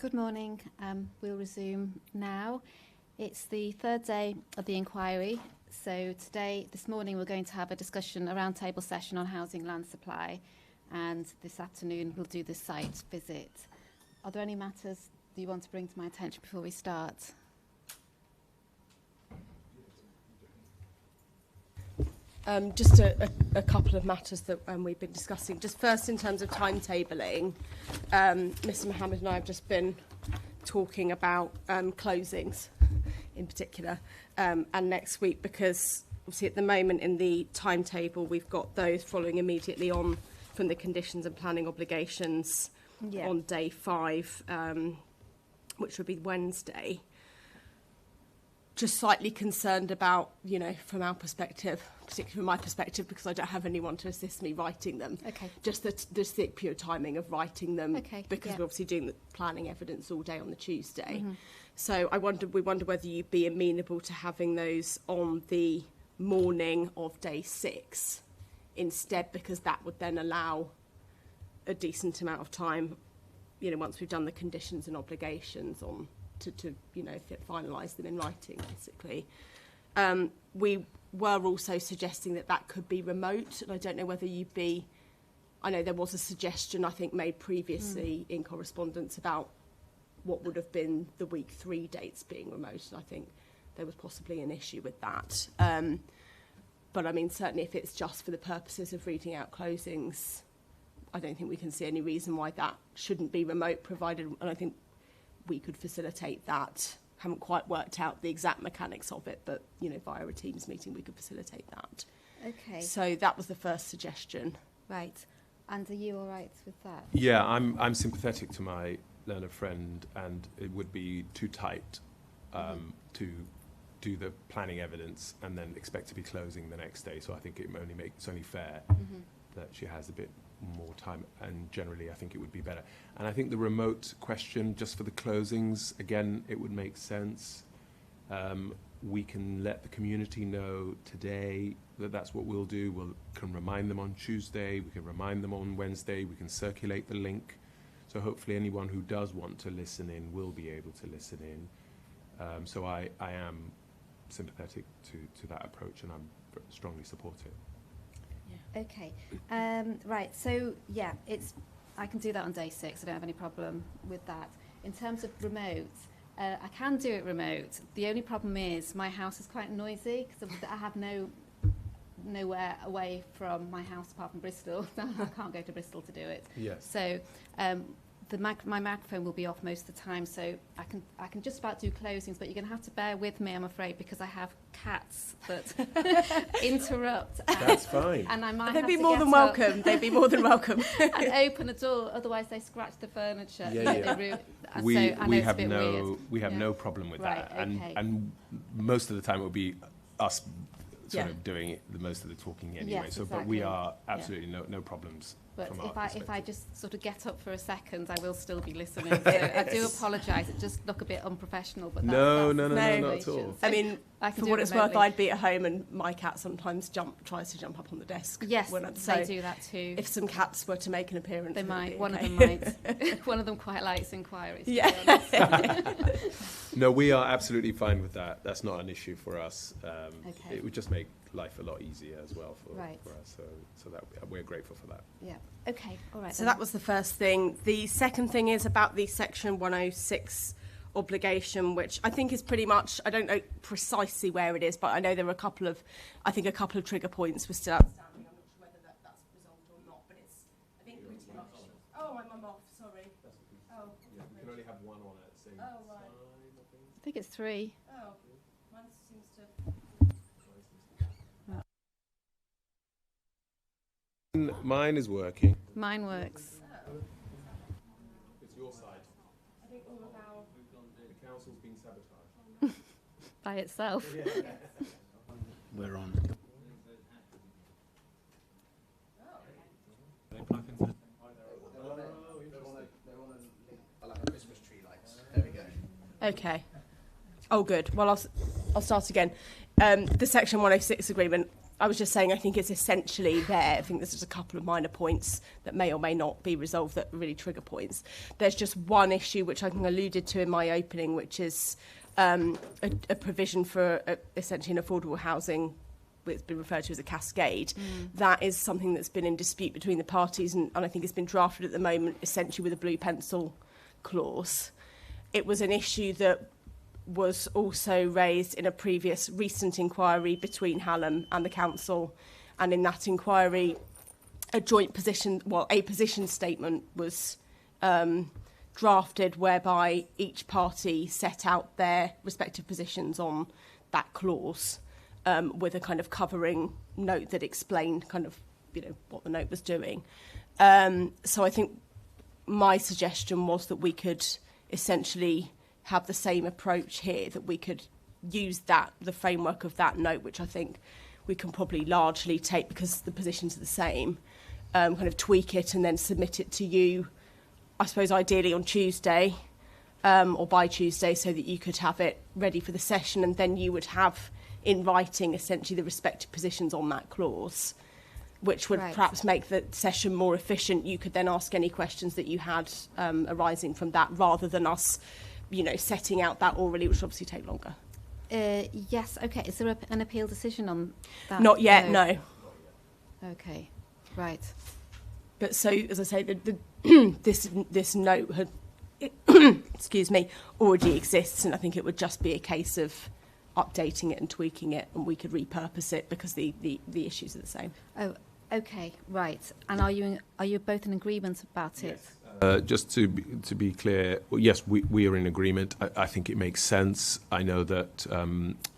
Good morning. We'll resume now. It's the third day of the inquiry. So this morning, we're going to have a discussion, a roundtable session on housing land supply, and this afternoon we'll do the site visit. Are there any matters that you want to bring to my attention before we start? Just a couple of matters that we've been discussing. Just first, in terms of timetabling, Mr. Mohammed and I have just been talking about closings in particular, and next week, because obviously at the moment in the timetable we've got those following immediately on from the conditions and planning obligations on day 5, which would be Wednesday. Just slightly concerned about, from our perspective, particularly from my perspective, because I don't have anyone to assist me writing them. Okay. Just the pure timing of writing them, because we're obviously doing the planning evidence all day on the Tuesday. Mm-hmm. So we wonder whether you'd be amenable to having those on the morning of day 6 instead, because that would then allow a decent amount of time, once we've done the conditions and obligations on to finalise them in writing, basically. We were also suggesting that could be remote, and I don't know whether I know there was a suggestion, I think, made previously in correspondence about what would have been the week 3 dates being remote, and I think there was possibly an issue with that. But I mean, certainly if it's just for the purposes of reading out closings, I don't think we can see any reason why that shouldn't be remote, provided, and I think we could facilitate that. Haven't quite worked out the exact mechanics of it, but via a Teams meeting we could facilitate that. Okay. So that was the first suggestion. Right. And are you all right with that? Yeah, I'm sympathetic to my learner friend, and it would be too tight to do the planning evidence and then expect to be closing the next day. So I think it's only fair that she has a bit more time, and generally I think it would be better. And I think the remote question, just for the closings, again, it would make sense. We can let the community know today that that's what we'll do. We can remind them on Tuesday, we can remind them on Wednesday, we can circulate the link. So hopefully anyone who does want to listen in will be able to listen in. So I am sympathetic to that approach, and I'm strongly support it. Okay. Right. So I can do that on day 6. I don't have any problem with that. In terms of remote, I can do it remote. The only problem is my house is quite noisy, because I have nowhere away from my house apart from Bristol. I can't go to Bristol to do it. Yes. So my microphone will be off most of the time, so I can just about do closings, but you're going to have to bear with me, I'm afraid, because I have cats that interrupt. That's fine. And I might They'd have be to more get than up welcome. They'd be more than welcome. and open the door, otherwise they scratch the furniture. We we have no problem with that, okay. and most of the time it will be us sort of doing it, most of the talking anyway. Yes, so, exactly. but we are absolutely no problems. But from our if I just sort of get up for a second, I will still be listening. So I do apologise. It just look a bit unprofessional, but no, not at all. So I mean, for what it's worth, I'd be at home and my cat sometimes tries to jump up on the desk. Yes, they do that too. If some cats were to make an appearance, they might. One okay. of them might. One of them quite likes inquiries. Yeah. No, we are absolutely fine with that. That's not an issue for us. Okay. It would just make life a lot easier as well for us. So that we're grateful for that. Yeah. Okay. All right. So that was the first thing. The second thing is about the Section 106 obligation, which I think is pretty much, I don't know precisely where it is, but I know there are a couple of trigger points were still outstanding. I'm not sure whether that's resolved or not, but it's, I think, pretty much. Oh, I'm off, sorry. Oh, yeah, we can only have one on at the same time, right. I think it's 3. Oh, mine seems to. Mine is working. Mine works. It's your side. I think all of our... The council's been sabotaged. By itself. We're on. Okay. Oh, good. Well, I'll start again. The Section 106 agreement, I was just saying, I think it's essentially there. I think there's just a couple of minor points that may or may not be resolved that are really trigger points. There's just one issue which I think I alluded to in my opening, which is a provision for essentially an affordable housing. It's been referred to as a cascade. That is something that's been in dispute between the parties, and I think it's been drafted at the moment essentially with a blue pencil clause. It was an issue that was also raised in a previous recent inquiry between Hallam and the council, and in that inquiry a position statement was drafted whereby each party set out their respective positions on that clause, with a kind of covering note that explained kind of, you know, what the note was doing. So I think my suggestion was that we could essentially have the same approach here, that we could use the framework of that note, which I think we can probably largely take because the positions are the same, kind of tweak it and then submit it to you, I suppose ideally on Tuesday, or by Tuesday, so that you could have it ready for the session, and then you would have in writing essentially the respective positions on that clause, which would perhaps make the session more efficient. You could then ask any questions that you had arising from that, rather than us, you know, setting out that orally, which would obviously take longer. Yes, okay. Is there an appeal decision on that? Not yet, no. Okay, right. But so, as I say, this note had, excuse me, already exists, and I think it would just be a case of updating it and tweaking it, and we could repurpose it because the issues are the same. Oh, okay, right. And are you both in agreement about it? Just to be clear, well, yes, we are in agreement. I think it makes sense. I know that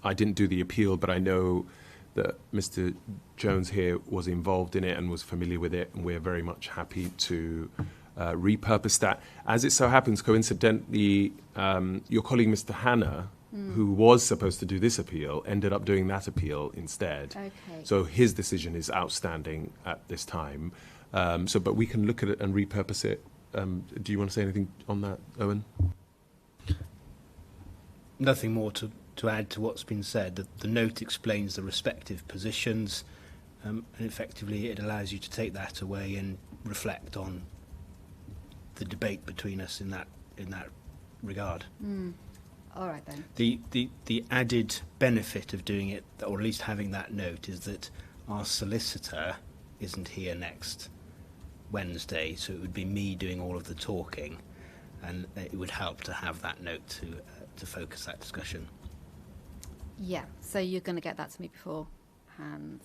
I didn't do the appeal, but I know that Mr. Jones here was involved in it and was familiar with it, and we're very much happy to repurpose that. As it so happens, coincidentally, your colleague, Mr. Hanna, who was supposed to do this appeal, ended up doing that appeal instead. Okay. So his decision is outstanding at this time. But we can look at it and repurpose it. Do you want to say anything on that, Owen? Nothing more to add to what's been said. The note explains the respective positions, and effectively it allows you to take that away and reflect on the debate between us in that regard. All right then. The added benefit of doing it, or at least having that note, is that our solicitor isn't here next Wednesday, so it would be me doing all of the talking, and it would help to have that note to focus that discussion. Yeah, so you're going to get that to me beforehand.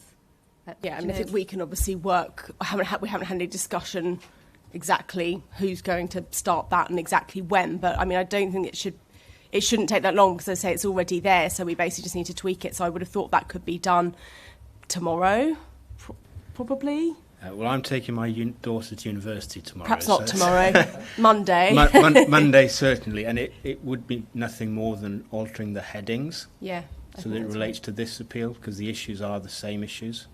Yeah, I mean, I think we can obviously work. We haven't had any discussion exactly who's going to start that and exactly when, but I mean, I don't think it shouldn't take that long, because as I say, it's already there, so we basically just need to tweak it. So I would have thought that could be done tomorrow, probably. Well, I'm taking my daughter to university tomorrow. Perhaps not tomorrow, Monday. Monday, certainly, and it would be nothing more than altering the headings. Yeah. So that it relates to this appeal, because the issues are the same issues.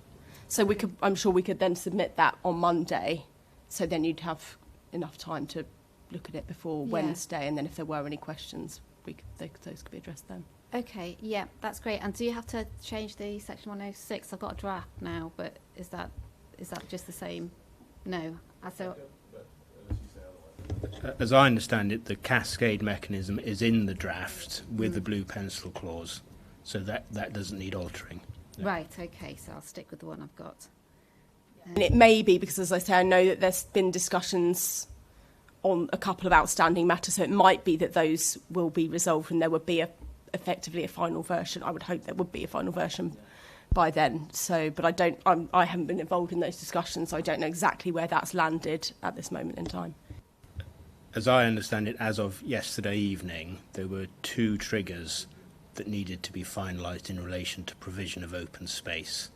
So I'm sure we could then submit that on Monday, so then you'd have enough time to look at it before Wednesday, and then if there were any questions, those could be addressed then. Okay, yeah, that's great. And do you have to change the section 106? I've got a draft now, but is that just the same? No. As I understand it, the cascade mechanism is in the draft with the blue pencil clause, so that doesn't need altering. Right, okay, so I'll stick with the one I've got. And it may be, because as I say, I know that there's been discussions on a couple of outstanding matters, so it might be that those will be resolved and there would be effectively a final version. I would hope there would be a final version by then. So, but I haven't been involved in those discussions, so I don't know exactly where that's landed at this moment in time. As I understand it, as of yesterday evening, there were 2 triggers that needed to be finalised in relation to provision of open space.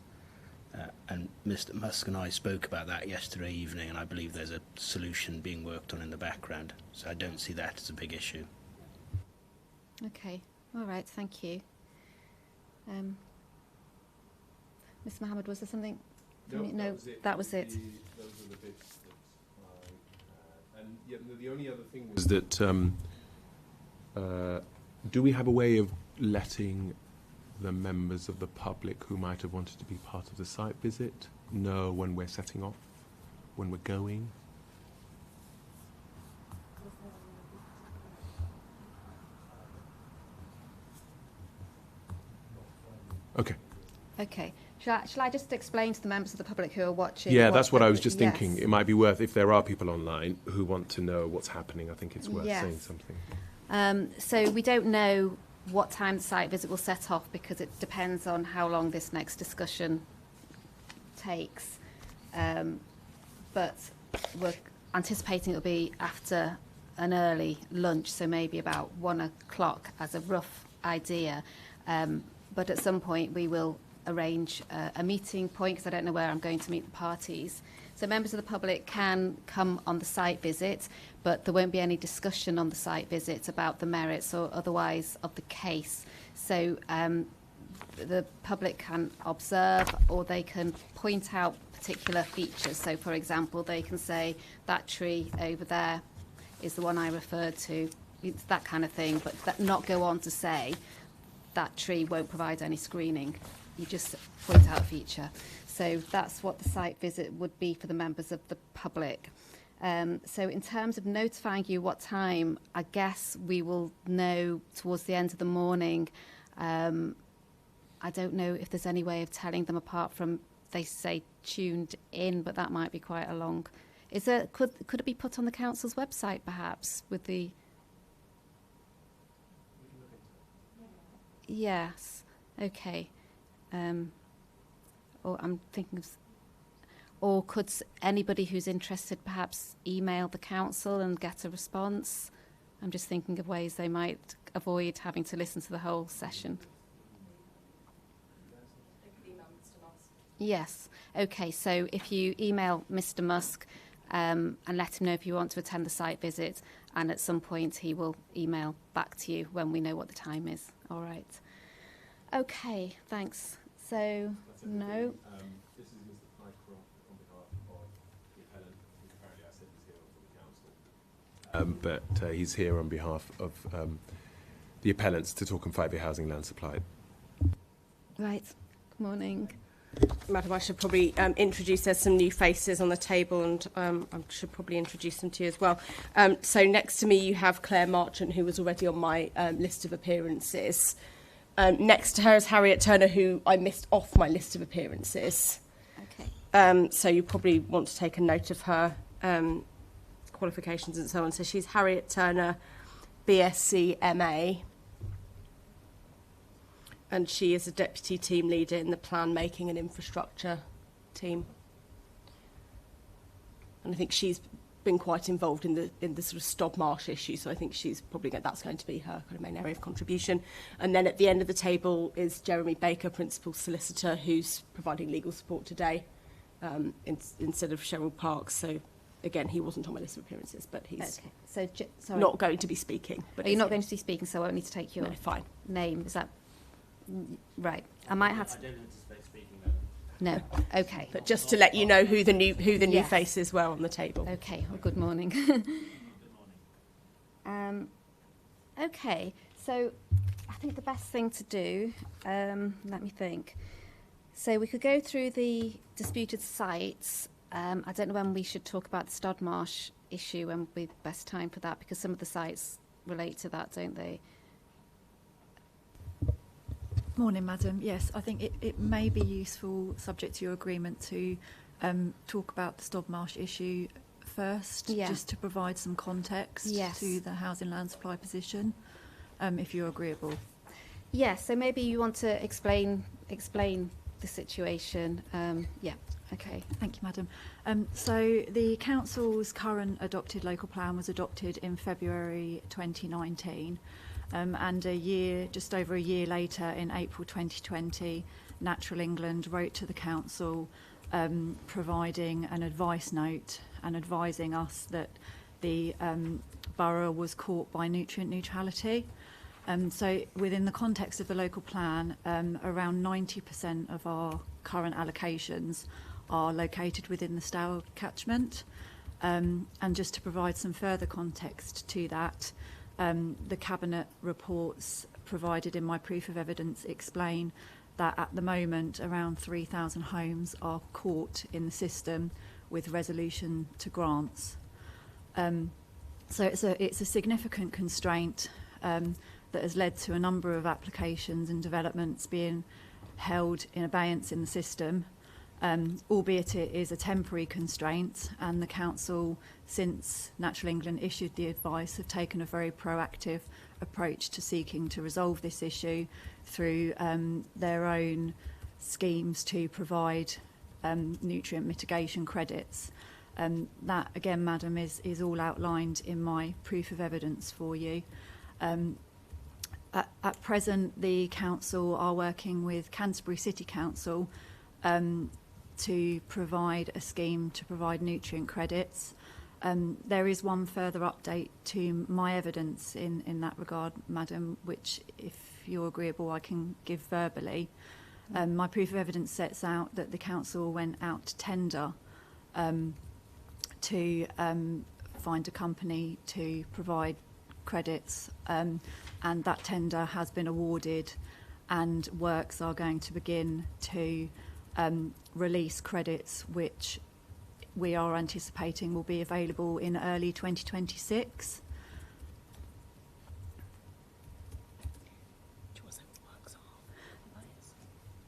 And Mr. Musk and I spoke about that yesterday evening, and I believe there's a solution being worked on in the background. So I don't see that as a big issue. Okay, all right, thank you. Mr. Mohammed, was there something? No, that was it. Those were the bits that I had. And yeah, the only other thing was that do we have a way of letting the members of the public who might have wanted to be part of the site visit know when we're setting off, when we're going? Okay. Okay. Shall I just explain to the members of the public who are watching? Yeah, that's what I was just yes. thinking. It might be worth, if there are people online who want to know what's happening, I think it's worth Yes. saying something. So we don't know what time the site visit will set off because it depends on how long this next discussion takes. But we're anticipating it'll be after an early lunch, so maybe about 1 o'clock as a rough idea. But at some point we will arrange a meeting point because I don't know where I'm going to meet the parties. So members of the public can come on the site visit, but there won't be any discussion on the site visit about the merits or otherwise of the case. So the public can observe or they can point out particular features. So for example, they can say that tree over there is the one I referred to. It's that kind of thing, but not go on to say that tree won't provide any screening. You just point out a feature. So that's what the site visit would be for the members of the public. So in terms of notifying you what time, I guess we will know towards the end of the morning. I don't know if there's any way of telling them apart from they say tuned in, but that might be quite a long. Is there? Could it be put on the council's website perhaps with the? Yes. Okay. Or I'm thinking of, or could anybody who's interested perhaps email the council and get a response? I'm just thinking of ways they might avoid having to listen to the whole session. They could email Mr. Musk. Yes. Okay. So if you email Mr. Musk and let him know if you want to attend the site visit, and at some point he will email back to you when we know what the time is. All right. Okay. Thanks. So, no. This is Mr. Pycroft on behalf of the appellant, who apparently I said was here for the council. But he's here on behalf of the appellants to talk on five-year housing land supply. Right. Good morning. Madam, I should probably introduce, there's some new faces on the table and I should probably introduce them to you as well. So next to me you have Claire Marchant, who was already on my list of appearances. Next to her is Harriet Turner, who I missed off my list of appearances. Okay. So you probably want to take a note of her qualifications and so on. So she's Harriet Turner, BSc MA. And she is a deputy team leader in the plan making and infrastructure team. And I think she's been quite involved in the sort of Stobmarsh issue, so I think she's probably that's going to be her kind of main area of contribution. And then at the end of the table is Jeremy Baker, principal solicitor, who's providing legal support today instead of Cheryl Parks. So again, he wasn't on my list of appearances, but he's okay. So sorry. not going to be speaking. But Are you not going to be speaking? So I won't need to take your fine. name. Is that right? I might have to. I don't anticipate speaking, madam. No. Okay. But just to let you know who the new Yes. faces were on the table. Okay. Well, good morning. Good morning. Okay. So I think the best thing to do. Let me think. So we could go through the disputed sites. I don't know when we should talk about the Stodmarsh issue. When would be the best time for that? Because some of the sites relate to that, don't they? Morning, madam. Yes, I think it may be useful, subject to your agreement, to talk about the Stobmarsh issue first, just to provide some context to the housing land supply position, if you're agreeable. Yes, so maybe you want to explain the situation. Yeah, okay. Thank you, madam. So the council's current adopted local plan was adopted in February 2019. And just over a year later, in April 2020, Natural England wrote to the council providing an advice note and advising us that the borough was caught by nutrient neutrality. So within the context of the local plan, around 90% of our current allocations are located within the Stour catchment. And just to provide some further context to that, the Cabinet reports provided in my proof of evidence explain that at the moment around 3,000 homes are caught in the system with resolution to grants. So it's a significant constraint that has led to a number of applications and developments being held in abeyance in the system, albeit it is a temporary constraint, and the council, since Natural England issued the advice, have taken a very proactive approach to seeking to resolve this issue through their own schemes to provide nutrient mitigation credits. That, again, Madam, is all outlined in my proof of evidence for you. At present, the council are working with Canterbury City Council to provide a scheme to provide nutrient credits. There is one further update to my evidence in that regard, Madam, which, if you're agreeable, I can give verbally. My proof of evidence sets out that the council went out to tender to find a company to provide credits, and that tender has been awarded, and works are going to begin to release credits which we are anticipating will be available in early 2026.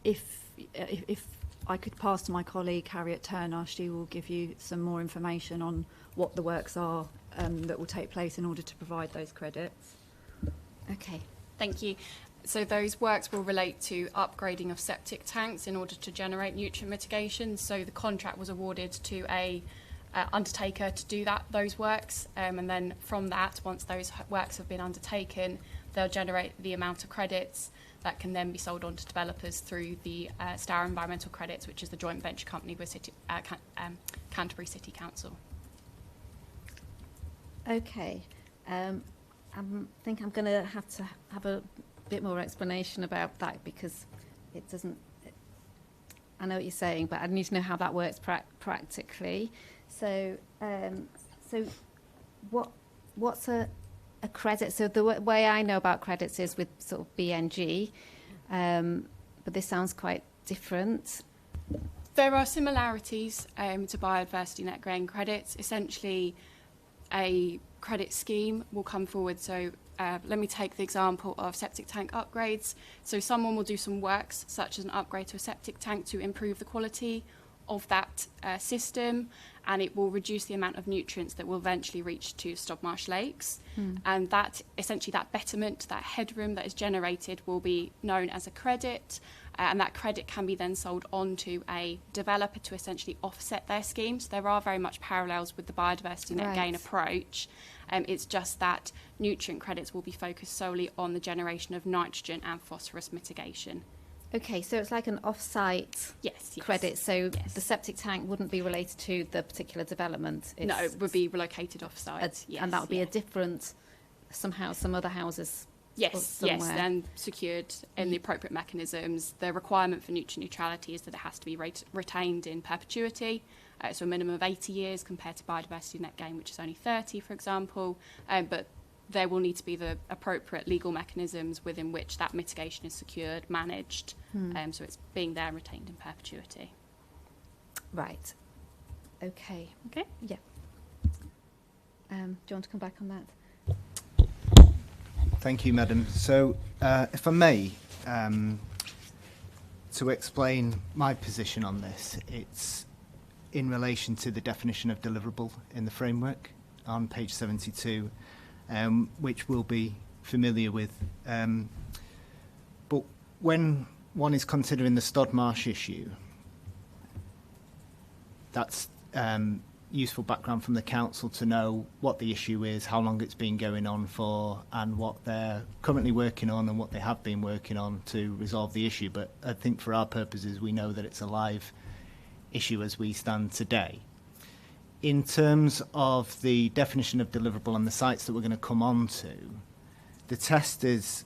If I could pass to my colleague Harriet Turner, she will give you some more information on what the works are that will take place in order to provide those credits. Okay. Thank you. So those works will relate to upgrading of septic tanks in order to generate nutrient mitigation. So the contract was awarded to a undertaker to do those works, and then from that, once those works have been undertaken, they'll generate the amount of credits that can then be sold on to developers through the Stour Environmental Credits, which is the joint venture company with Canterbury City Council. Okay. I think I'm going to have a bit more explanation about that, because it doesn't. I know what you're saying, but I need to know how that works practically. So, what's a credit? So the way I know about credits is with sort of BNG, but this sounds quite different. There are similarities to biodiversity net gain credits. Essentially, a credit scheme will come forward. So let me take the example of septic tank upgrades. So someone will do some works, such as an upgrade to a septic tank, to improve the quality of that system, and it will reduce the amount of nutrients that will eventually reach to Stobmarsh lakes. And that, essentially, that betterment, that headroom that is generated, will be known as a credit, and that credit can be then sold on to a developer to essentially offset their schemes. There are very much parallels with the biodiversity net gain approach. It's just that nutrient credits will be focused solely on the generation of nitrogen and phosphorus mitigation. Okay, so it's like an off-site credit. So the septic tank wouldn't be related to the particular development. No, it would be relocated off-site. And that would be a different, somehow, some other houses. Yes, and secured in the appropriate mechanisms. The requirement for nutrient neutrality is that it has to be retained in perpetuity, so a minimum of 80 years compared to biodiversity net gain, which is only 30, for example. But there will need to be the appropriate legal mechanisms within which that mitigation is secured, managed, so it's being there retained in perpetuity. Right. Okay. Okay. Yeah. Do you want to come back on that? Thank you, Madam. So, if I may, to explain my position on this, it's in relation to the definition of deliverable in the framework on page 72, which we'll be familiar with. But when one is considering the Stodmarsh issue, that's useful background from the council to know what the issue is, how long it's been going on for, and what they're currently working on and what they have been working on to resolve the issue. But I think for our purposes, we know that it's a live issue as we stand today. In terms of the definition of deliverable and the sites that we're going to come on to, the test is,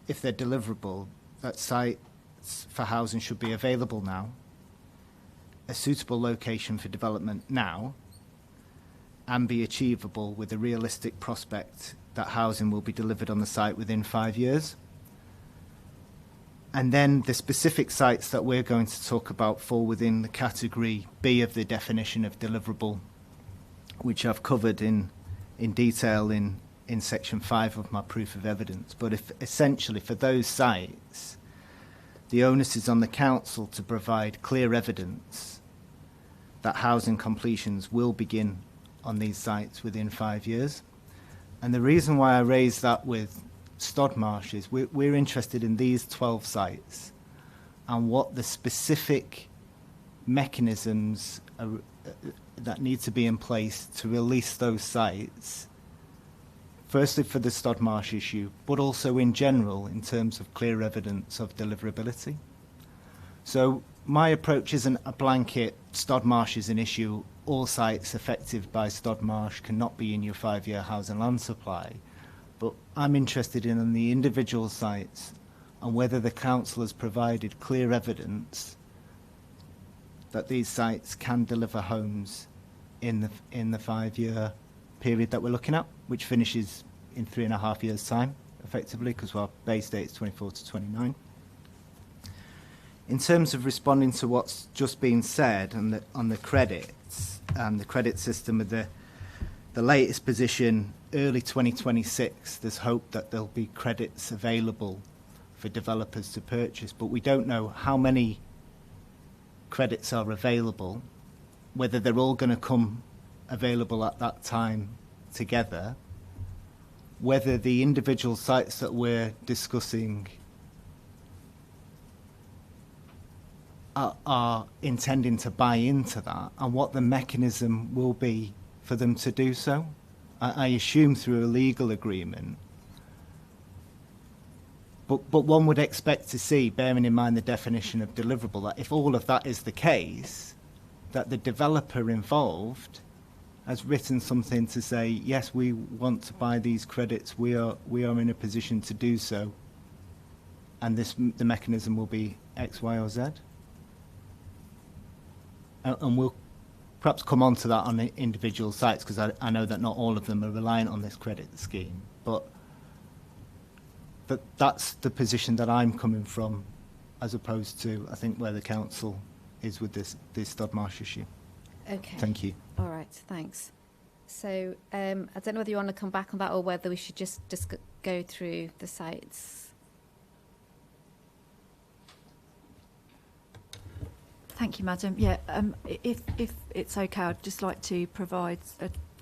if they're deliverable, that sites for housing should be available now, a suitable location for development now, and be achievable with a realistic prospect that housing will be delivered on the site within 5 years. And then the specific sites that we're going to talk about fall within the category B of the definition of deliverable, which I've covered in detail in section 5 of my proof of evidence. But essentially for those sites, the onus is on the council to provide clear evidence that housing completions will begin on these sites within 5 years. And the reason why I raise that with Stodmarsh is we're interested in these 12 sites and what the specific mechanisms that need to be in place to release those sites, firstly for the Stodmarsh issue, but also in general in terms of clear evidence of deliverability. So my approach isn't a blanket, Stodmarsh is an issue, all sites affected by Stodmarsh cannot be in your 5-year housing land supply. But I'm interested in the individual sites and whether the council has provided clear evidence that these sites can deliver homes in the 5-year period that we're looking at, which finishes in 3.5 years' time, effectively, because our base date is 24 to 29. In terms of responding to what's just been said on the credits and the credit system of the latest position, early 2026, there's hope that there'll be credits available for developers to purchase, but we don't know how many credits are available, whether they're all going to come available at that time together, whether the individual sites that we're discussing are intending to buy into that, and what the mechanism will be for them to do so. I assume through a legal agreement. But one would expect to see, bearing in mind the definition of deliverable, that if all of that is the case, that the developer involved has written something to say, yes, we want to buy these credits, we are in a position to do so, and the mechanism will be X, Y, or Z. And we'll perhaps come on to that on the individual sites, because I know that not all of them are reliant on this credit scheme, but that's the position that I'm coming from, as opposed to, I think, where the council is with this Stodmarsh issue. Okay. Thank you. All right, thanks. So I don't know whether you want to come back on that or whether we should just go through the sites. Thank you, Madam. Yeah, if it's okay, I'd just like to provide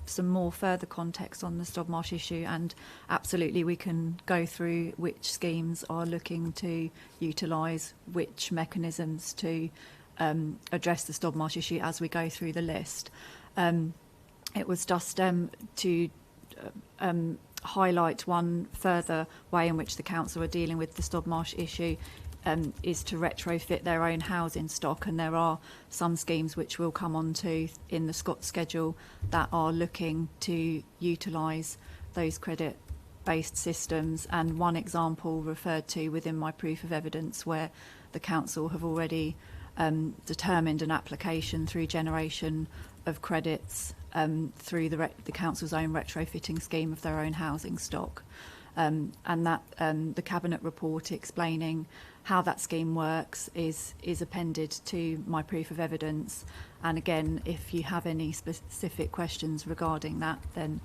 some more further context on the Stodmarsh issue, and absolutely we can go through which schemes are looking to utilise which mechanisms to address the Stodmarsh issue as we go through the list. It was just to highlight one further way in which the council are dealing with the Stodmarsh issue is to retrofit their own housing stock, and there are some schemes which we'll come on to in the Scott schedule that are looking to utilise those credit-based systems, and one example referred to within my proof of evidence where the council have already determined an application through generation of credits through the council's own retrofitting scheme of their own housing stock. And that the Cabinet report explaining how that scheme works is appended to my proof of evidence. And again, if you have any specific questions regarding that, then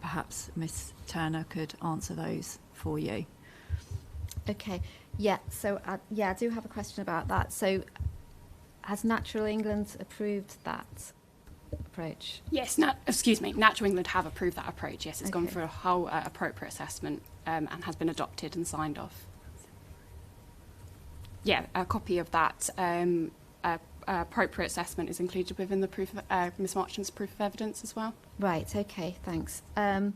perhaps Ms Turner could answer those for you. Okay, yeah, so I do have a question about that. So has Natural England approved that approach? Yes, Natural England have approved that approach. Yes, it's gone through a whole appropriate assessment and has been adopted and signed off. Yeah, a copy of that appropriate assessment is included within the proof of, Ms Marchant's proof of evidence as well. Right, okay, thanks. But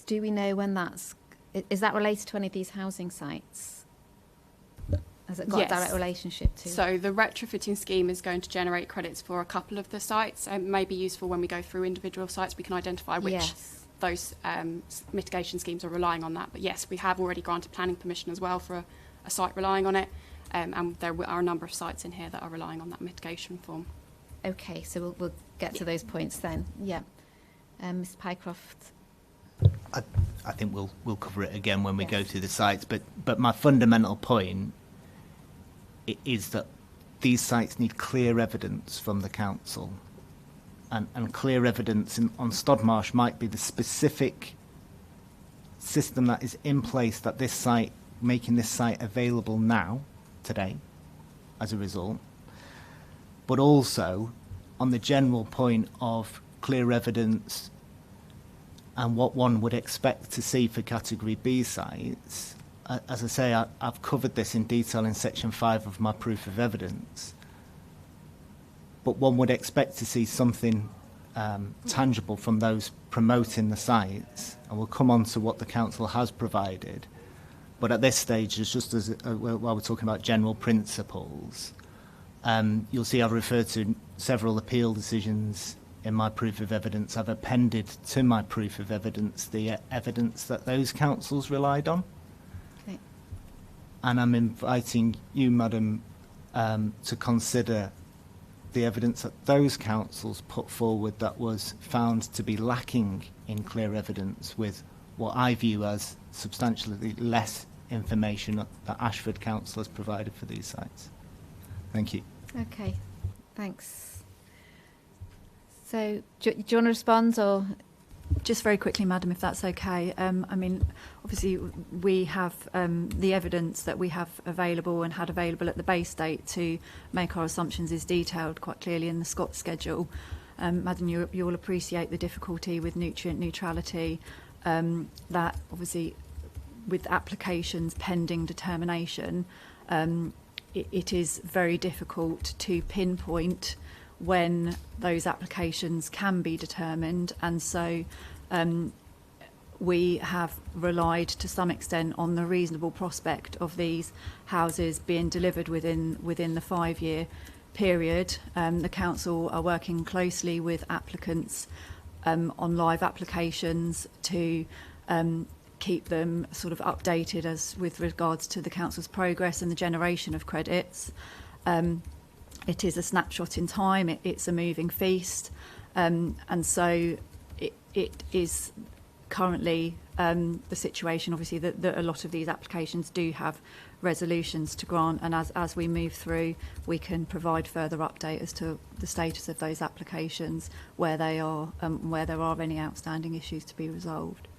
do we know when is that related to any of these housing sites? Has it got a direct relationship to? So the retrofitting scheme is going to generate credits for a couple of the sites, and may be useful when we go through individual sites. We can identify which those mitigation schemes are relying on that. But yes, we have already granted planning permission as well for a site relying on it, and there are a number of sites in here that are relying on that mitigation form. Okay, so we'll get to those points then. Yeah, Ms Pycroft. I think we'll cover it again when we go through the sites. But my fundamental point is that these sites need clear evidence from the council, and clear evidence on Stodmarsh might be the specific system that is in place that this site, making this site available now, today, as a result, but also on the general point of clear evidence and what one would expect to see for Category B sites. As I say, I've covered this in detail in Section 5 of my proof of evidence, but one would expect to see something tangible from those promoting the sites, and we'll come on to what the council has provided. But at this stage, it's just as while we're talking about general principles, you'll see I've referred to several appeal decisions in my proof of evidence. I've appended to my proof of evidence the evidence that those councils relied on. Okay. And I'm inviting you, Madam, to consider the evidence that those councils put forward that was found to be lacking in clear evidence, with what I view as substantially less information that Ashford Council has provided for these sites. Thank you. Okay, thanks. So, do you want to respond, or...? Just very quickly, Madam, if that's okay. I mean, obviously, we have the evidence that we have available and had available at the base date to make our assumptions is detailed quite clearly in the Scott schedule. Madam, you'll appreciate the difficulty with nutrient neutrality, that obviously with applications pending determination, it is very difficult to pinpoint when those applications can be determined, and so we have relied to some extent on the reasonable prospect of these houses being delivered within the 5-year period. The council are working closely with applicants on live applications to keep them sort of updated as with regards to the council's progress and the generation of credits. It is a snapshot in time, it's a moving feast, and so it is currently the situation, obviously, that a lot of these applications do have resolutions to grant, and as we move through, we can provide further update as to the status of those applications, where they are, where there are any outstanding issues to be resolved.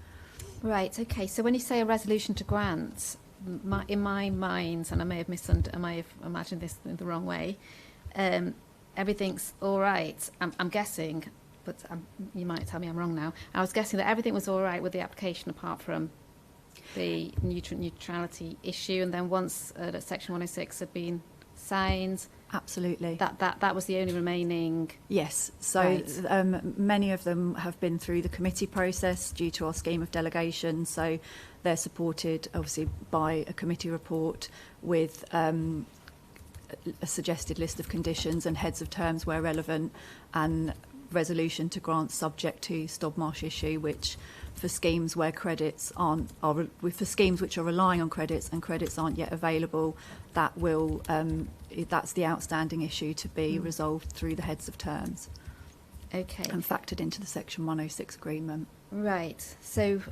Right, okay, so when you say a resolution to grant, in my mind, and I may have imagined this in the wrong way, everything's all right. I'm guessing, but you might tell me I'm wrong now. I was guessing that everything was all right with the application apart from the nutrient neutrality issue, and then once Section 106 had been signed, absolutely, that was the only remaining. Yes, so right. Many of them have been through the committee process due to our scheme of delegation, so they're supported obviously by a committee report with a suggested list of conditions and heads of terms where relevant, and resolution to grant subject to Stodmarsh issue, which for schemes where credits for schemes which are relying on credits and credits aren't yet available, that will that's the outstanding issue to be resolved through the heads of terms. Okay. And factored into the Section 106 agreement. Right. So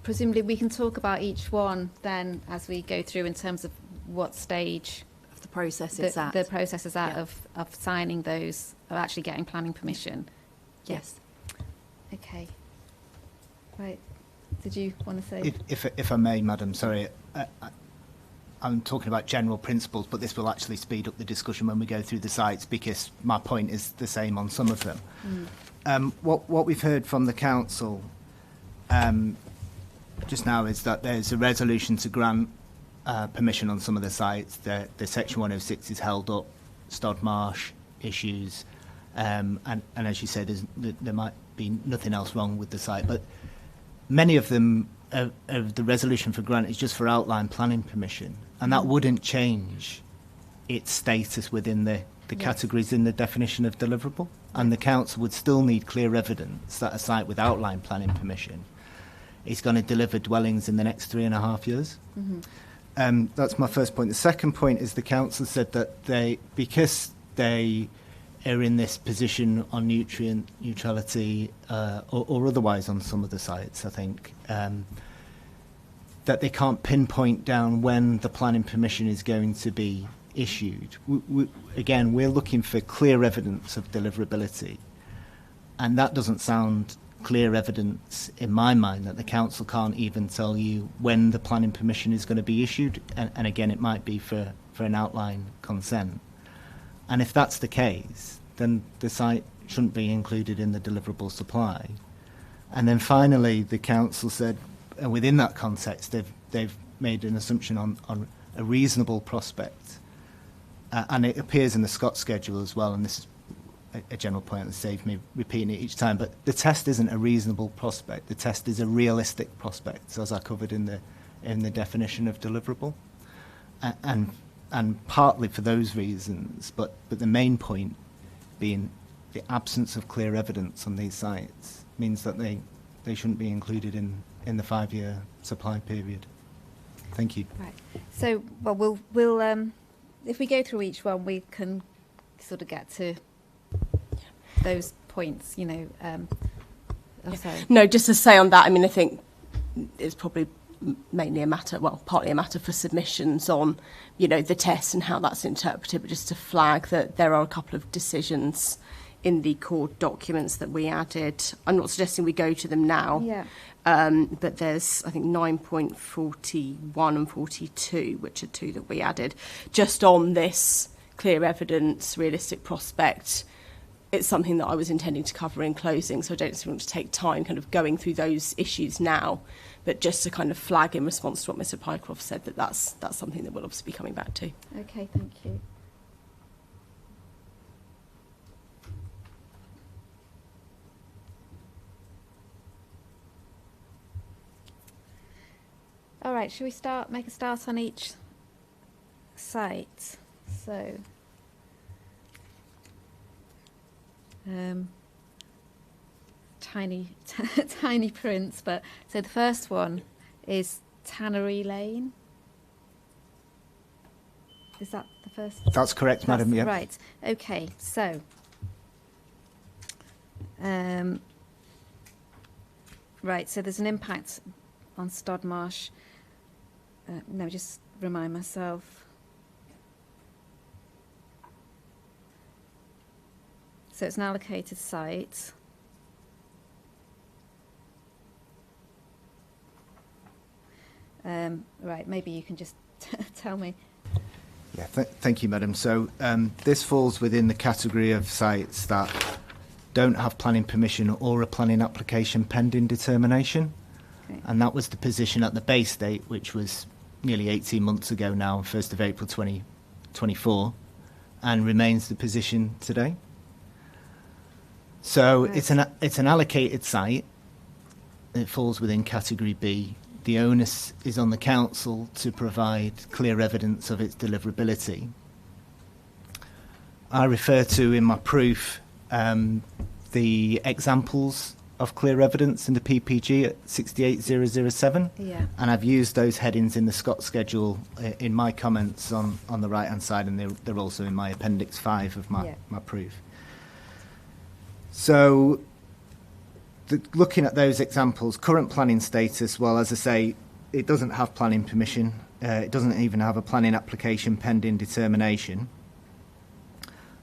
presumably we can talk about each one then as we go through in terms of what stage of the process it's at. The process is at of signing those, of actually getting planning permission. Yes. Okay. Right. Did you want to say? If I may, Madam, sorry. I'm talking about general principles, but this will actually speed up the discussion when we go through the sites, because my point is the same on some of them. What we've heard from the council just now is that there's a resolution to grant permission on some of the sites. The Section 106 is held up, Stodmarsh issues, and as you said, there might be nothing else wrong with the site, but many of them, the resolution for grant is just for outline planning permission, and that wouldn't change its status within the categories in the definition of deliverable, and the council would still need clear evidence that a site with outline planning permission is going to deliver dwellings in the next 3.5 years. That's my first point. The second point is the council said that because they are in this position on nutrient neutrality or otherwise on some of the sites, I think, that they can't pinpoint down when the planning permission is going to be issued. Again, we're looking for clear evidence of deliverability, and that doesn't sound clear evidence in my mind, that the council can't even tell you when the planning permission is going to be issued, and again, it might be for an outline consent. And if that's the case, then the site shouldn't be included in the deliverable supply. And then finally, the council said, and within that context, they've made an assumption on a reasonable prospect, and it appears in the Scott schedule as well, and this is a general point that saves me repeating it each time, but the test isn't a reasonable prospect. The test is a realistic prospect, as I covered in the definition of deliverable, and partly for those reasons, but the main point being the absence of clear evidence on these sites means that they shouldn't be included in the 5-year supply period. Thank you. Right. So, well, we'll if we go through each one, we can sort of get to those points, you know. Sorry. No, just to say on that, I mean, I think it's probably mainly a matter, well, partly a matter for submissions on, you know, the test and how that's interpreted, but just to flag that there are a couple of decisions in the core documents that we added. I'm not suggesting we go to them now, but there's, I think, 9.41 and 42, which are two that we added, just on this clear evidence, realistic prospect. It's something that I was intending to cover in closing, so I don't want to take time kind of going through those issues now, but just to kind of flag in response to what Mr. Pycroft said, that's something that we'll obviously be coming back to. Okay, thank you. All right, shall we make a start on each site? So, tiny prints, but so the first one is Tannery Lane. Is that the first? That's correct, Madam. Yeah. Right. Okay. So, right. So there's an impact on Stodmarsh. No, just remind myself. So it's an allocated site. Right, maybe you can just tell me. Yeah, thank you, Madam. So this falls within the category of sites that don't have planning permission or a planning application pending determination. Okay. And that was the position at the base date, which was nearly 18 months ago now, 1st of April 2024, and remains the position today. So right. It's an allocated site. It falls within category B. The onus is on the council to provide clear evidence of its deliverability. I refer to in my proof the examples of clear evidence in the PPG at 68007, and I've used those headings in the Scott schedule in my comments on the right hand side, and they're also in my appendix 5 of my proof. So looking at those examples, current planning status, well, as I say, it doesn't have planning permission. It doesn't even have a planning application pending determination.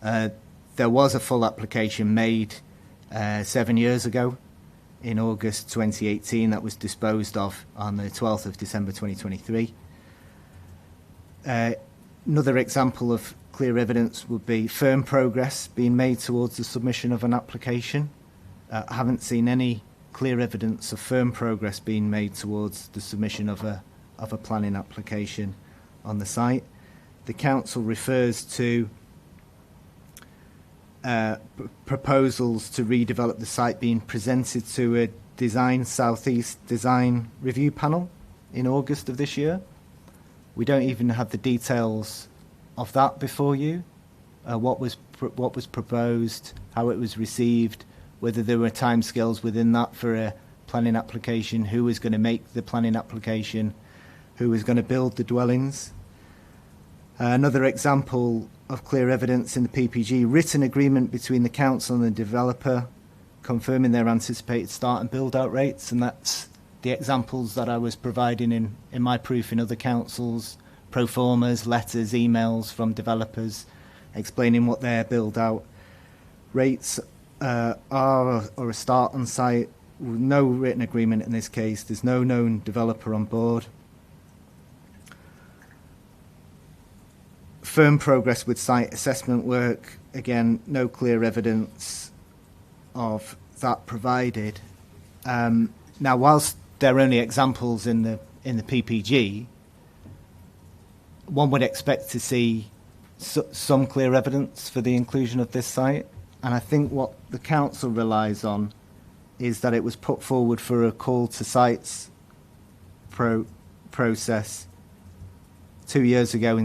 There was a full application made 7 years ago in August 2018 that was disposed of on the 12th of December 2023. Another example of clear evidence would be firm progress being made towards the submission of an application. I haven't seen any clear evidence of firm progress being made towards the submission of a planning application on the site. The council refers to proposals to redevelop the site being presented to a Design Southeast design review panel in August of this year. We don't even have the details of that before you. What was proposed, how it was received, whether there were timescales within that for a planning application, who was going to make the planning application, who was going to build the dwellings. Another example of clear evidence in the PPG, written agreement between the council and the developer confirming their anticipated start and build out rates, and that's the examples that I was providing in my proof in other councils, pro formas, letters, emails from developers explaining what their build-out rates are or a start on site. No written agreement in this case. There's no known developer on board. Firm progress with site assessment work. Again, no clear evidence of that provided. Now, whilst they're only examples in the PPG, one would expect to see some clear evidence for the inclusion of this site. And I think what the council relies on is that it was put forward for a call to sites process 2 years ago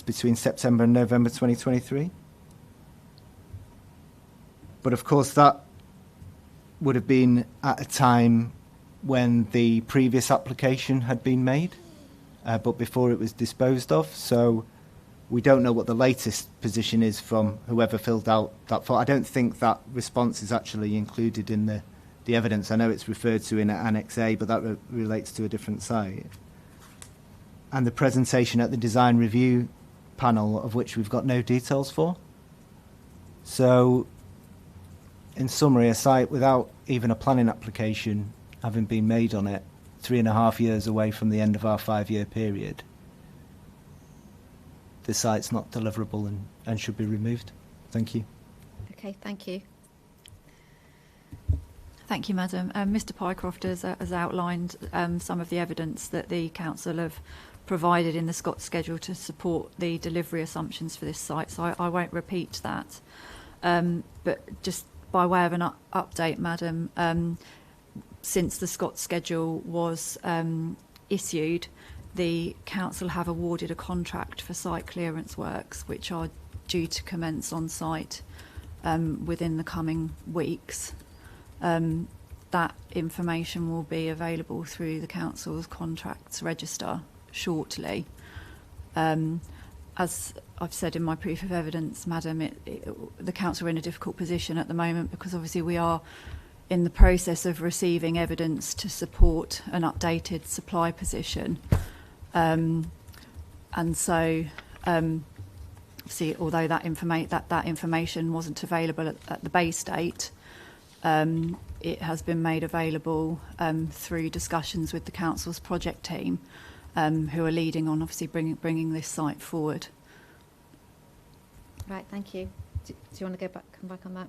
between September and November 2023. But of course that would have been at a time when the previous application had been made, but before it was disposed of. So we don't know what the latest position is from whoever filled out that form. I don't think that response is actually included in the evidence. I know it's referred to in Annex A, but that relates to a different site. And the presentation at the design review panel, of which we've got no details for. So, in summary, a site without even a planning application having been made on it, 3.5 years away from the end of our 5-year period, the site's not deliverable and should be removed. Thank you. Okay, thank you. Thank you, Madam. Mr Pycroft has outlined some of the evidence that the Council have provided in the Scott schedule to support the delivery assumptions for this site, so I won't repeat that. But just by way of an update, Madam, since the Scott schedule was issued, the Council have awarded a contract for site clearance works, which are due to commence on site within the coming weeks. That information will be available through the Council's contracts register shortly. As I've said in my proof of evidence, Madam, the Council are in a difficult position at the moment because obviously we are in the process of receiving evidence to support an updated supply position. And so, obviously, although that information wasn't available at the base date, it has been made available through discussions with the Council's project team, who are leading on obviously bringing this site forward. Right, thank you. Do you want to come back on that?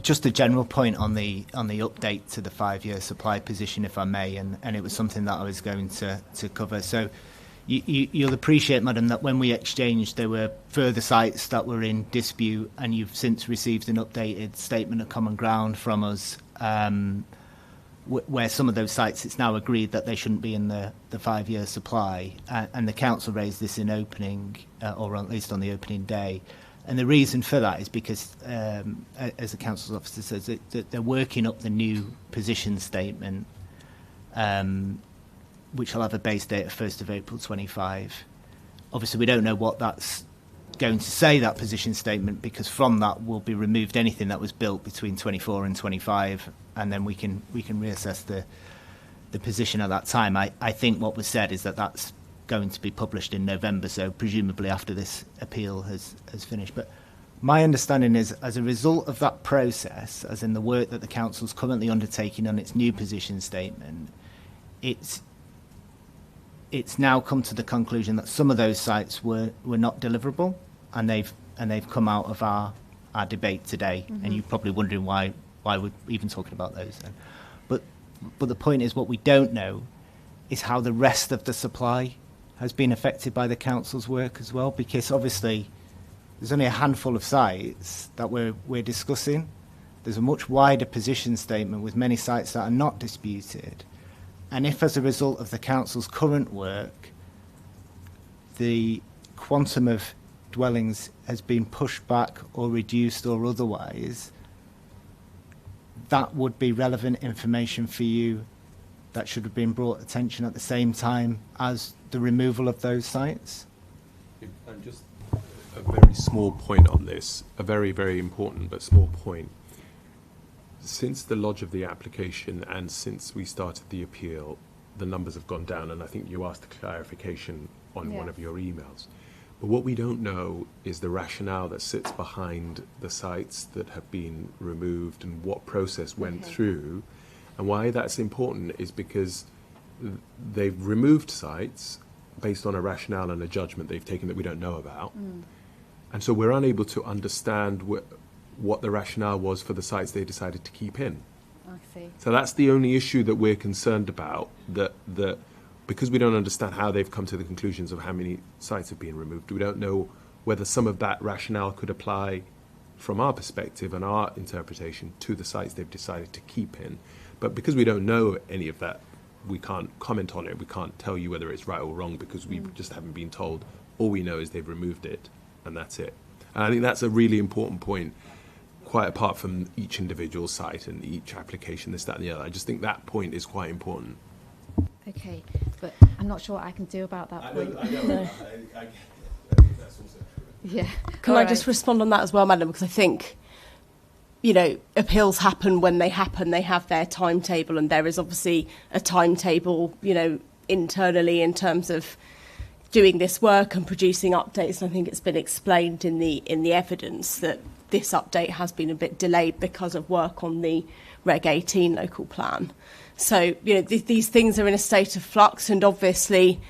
Just a general point on the update to the 5-year supply position, if I may, and it was something that I was going to cover. So you'll appreciate, Madam, that when we exchanged, there were further sites that were in dispute, and you've since received an updated statement of common ground from us, where some of those sites, it's now agreed that they shouldn't be in the 5-year supply, and the Council raised this in opening, or at least on the opening day. And the reason for that is because, as the Council's officer says, that they're working up the new position statement, which will have a base date of 1st of April 25. Obviously, we don't know what that's going to say, that position statement, because from that will be removed anything that was built between 24 and 25, and then we can reassess the position at that time. I think what was said is that that's going to be published in November, so presumably after this appeal has finished. But my understanding is, as a result of that process, as in the work that the Council's currently undertaking on its new position statement, it's now come to the conclusion that some of those sites were not deliverable, and they've come out of our debate today. Mm-hmm. And you're probably wondering why we're even talking about those then. But the point is, what we don't know is how the rest of the supply has been affected by the Council's work as well, because obviously there's only a handful of sites that we're discussing. There's a much wider position statement with many sites that are not disputed. And if, as a result of the Council's current work, the quantum of dwellings has been pushed back or reduced or otherwise, that would be relevant information for you that should have been brought attention at the same time as the removal of those sites. And just a very small point on this, a very, very important but small point. Since the lodge of the application and since we started the appeal, the numbers have gone down, and I think you asked a clarification on Yeah. one of your emails. But what we don't know is the rationale that sits behind the sites that have been removed and what process went through. And why that's important is because they've removed sites based on a rationale and a judgment they've taken that we don't know about. And so we're unable to understand what the rationale was for the sites they decided to keep in. I see. So that's the only issue that we're concerned about, that because we don't understand how they've come to the conclusions of how many sites have been removed, we don't know whether some of that rationale could apply from our perspective and our interpretation to the sites they've decided to keep in. But because we don't know any of that, we can't comment on it. We can't tell you whether it's right or wrong because we just haven't been told. All we know is they've removed it, and that's it. And I think that's a really important point, quite apart from each individual site and each application, this, that, and the other. I just think that point is quite important. Okay, but I'm not sure what I can do about that point. I think that's also true. Yeah. Can All I right. just respond on that as well, Madam? Because I think, you know, appeals happen when they happen. They have their timetable, and there is obviously a timetable, you know, internally in terms of doing this work and producing updates. And I think it's been explained in the evidence that this update has been a bit delayed because of work on the Reg 18 local plan. So, you know, these things are in a state of flux, and obviously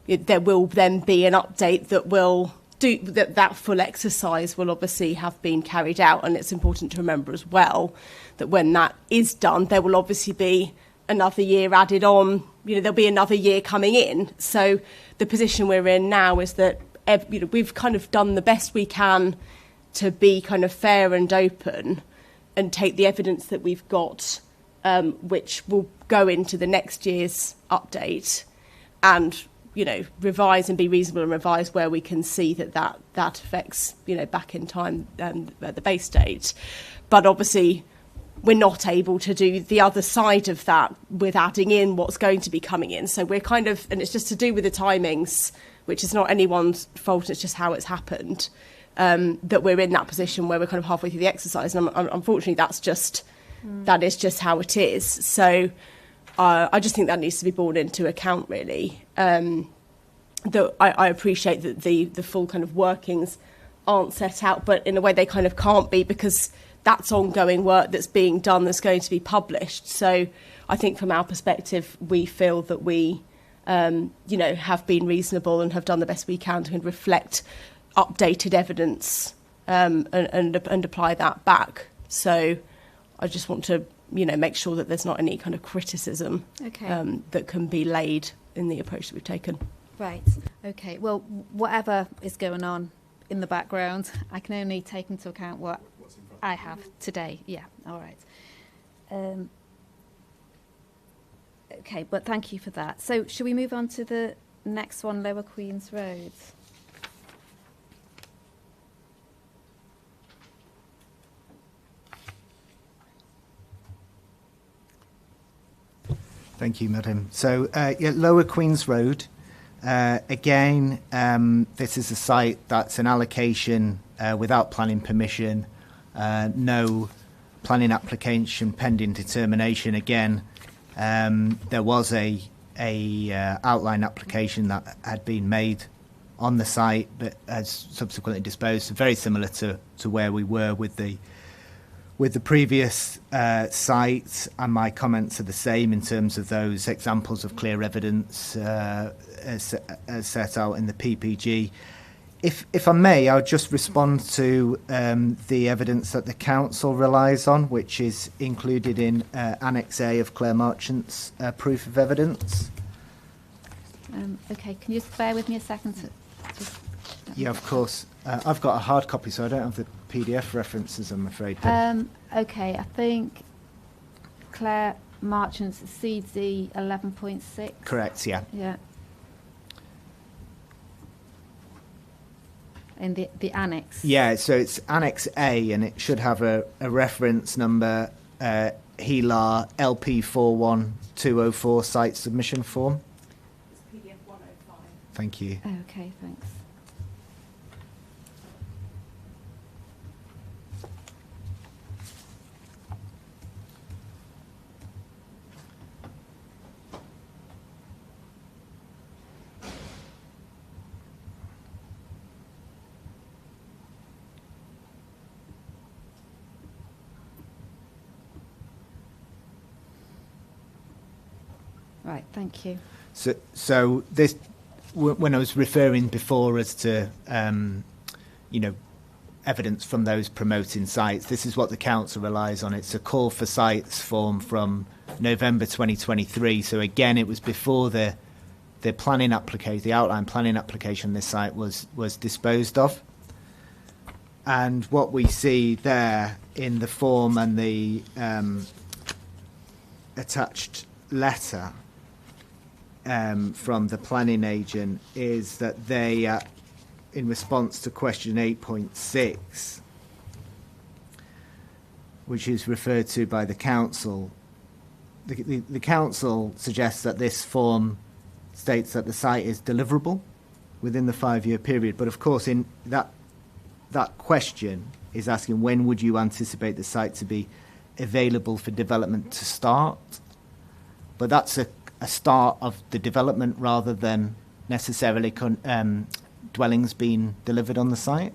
there will then be an update that will do that full exercise will obviously have been carried out. And it's important to remember as well that when that is done, there will obviously be another year added on. You know, there'll be another year coming in. So the position we're in now is that, you know, we've kind of done the best we can to be kind of fair and open and take the evidence that we've got, which will go into the next year's update, and, you know, revise and be reasonable and revise where we can see that affects, you know, back in time the base date. But obviously we're not able to do the other side of that with adding in what's going to be coming in. So we're kind of, and it's just to do with the timings, which is not anyone's fault, it's just how it's happened, that we're in that position where we're kind of halfway through the exercise. And unfortunately, that is just how it is. So I just think that needs to be borne into account, really. That I appreciate that the full kind of workings aren't set out, but in a way they kind of can't be, because that's ongoing work that's being done that's going to be published. So I think from our perspective, we feel that we, you know, have been reasonable and have done the best we can to kind of reflect updated evidence and apply that back. So I just want to, you know, make sure that there's not any kind of criticism that can be laid in the approach that we've taken. Right. Okay. Well, whatever is going on in the background, I can only take into account what I have today. Yeah. All right. Okay. But thank you for that. So should we move on to the next one, Lower Queen's Road? Thank you, Madam. So, Lower Queen's Road. Again, this is a site that's an allocation without planning permission, no planning application pending determination. Again, there was a outline application that had been made on the site, but has subsequently disposed. So very similar to where we were with the previous site, and my comments are the same in terms of those examples of clear evidence as set out in the PPG. If I may, I'll just respond to the evidence that the council relies on, which is included in Annex A of Claire Marchant's proof of evidence. Okay, can you just bear with me a second? Yeah, of course. I've got a hard copy, so I don't have the PDF references, I'm afraid. Okay, I think Claire Marchant's CD 11.6. Correct, yeah. Yeah. In the annex. Yeah, so it's Annex A, and it should have a reference number, HELAR LP41204 site submission form. It's PDF 105. Thank you. Okay, thanks. Right, thank you. So this, when I was referring before as to, evidence from those promoting sites, this is what the council relies on. It's a call for sites form from November 2023. So again, it was before the planning application, the outline planning application, this site was disposed of. And what we see there in the form and the attached letter from the planning agent is that they, in response to question 8.6, which is referred to by the council, the council suggests that this form states that the site is deliverable within the 5-year period. But of course, in that question is asking when would you anticipate the site to be available for development to start? But that's a start of the development rather than necessarily dwellings being delivered on the site.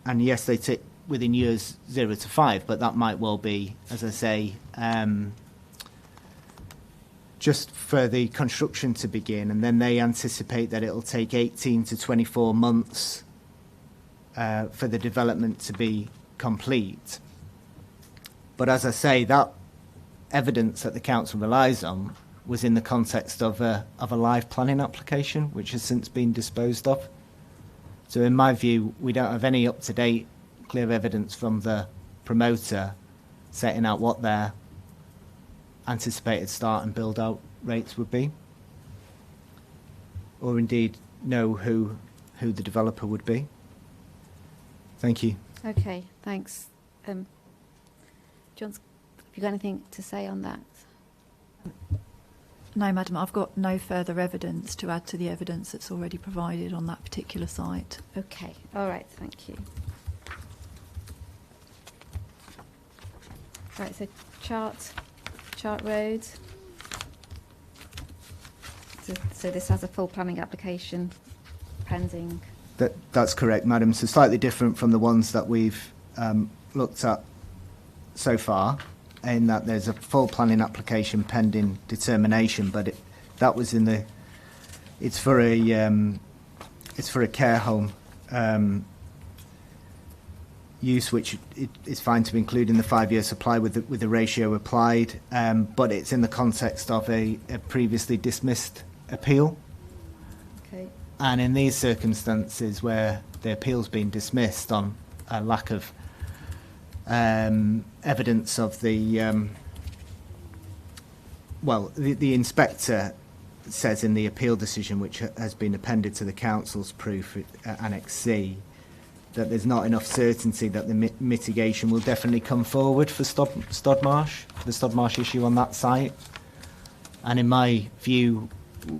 And yes, they take within years 0 to 5, but that might well be, as I say, just for the construction to begin, and then they anticipate that it'll take 18 to 24 months for the development to be complete. But as I say, that evidence that the council relies on was in the context of a live planning application, which has since been disposed of. So in my view, we don't have any up-to-date clear evidence from the promoter setting out what their anticipated start and build-out rates would be, or indeed know who the developer would be. Thank you. Okay, thanks. John, have you got anything to say on that? No, Madam, I've got no further evidence to add to the evidence that's already provided on that particular site. Okay, all right, thank you. Right, so Chart Road. So this has a full planning application pending. That's correct, Madam. So slightly different from the ones that we've looked at so far, in that there's a full planning application pending determination, but that was in the. It's for a care home use, which is fine to include in the 5-year supply with the ratio applied, but it's in the context of a previously dismissed appeal. Okay. And in these circumstances where the appeal's been dismissed on a lack of evidence of the inspector says in the appeal decision, which has been appended to the council's proof, Annex C, that there's not enough certainty that the mitigation will definitely come forward for Stodmarsh, the Stodmarsh issue on that site. And in my view,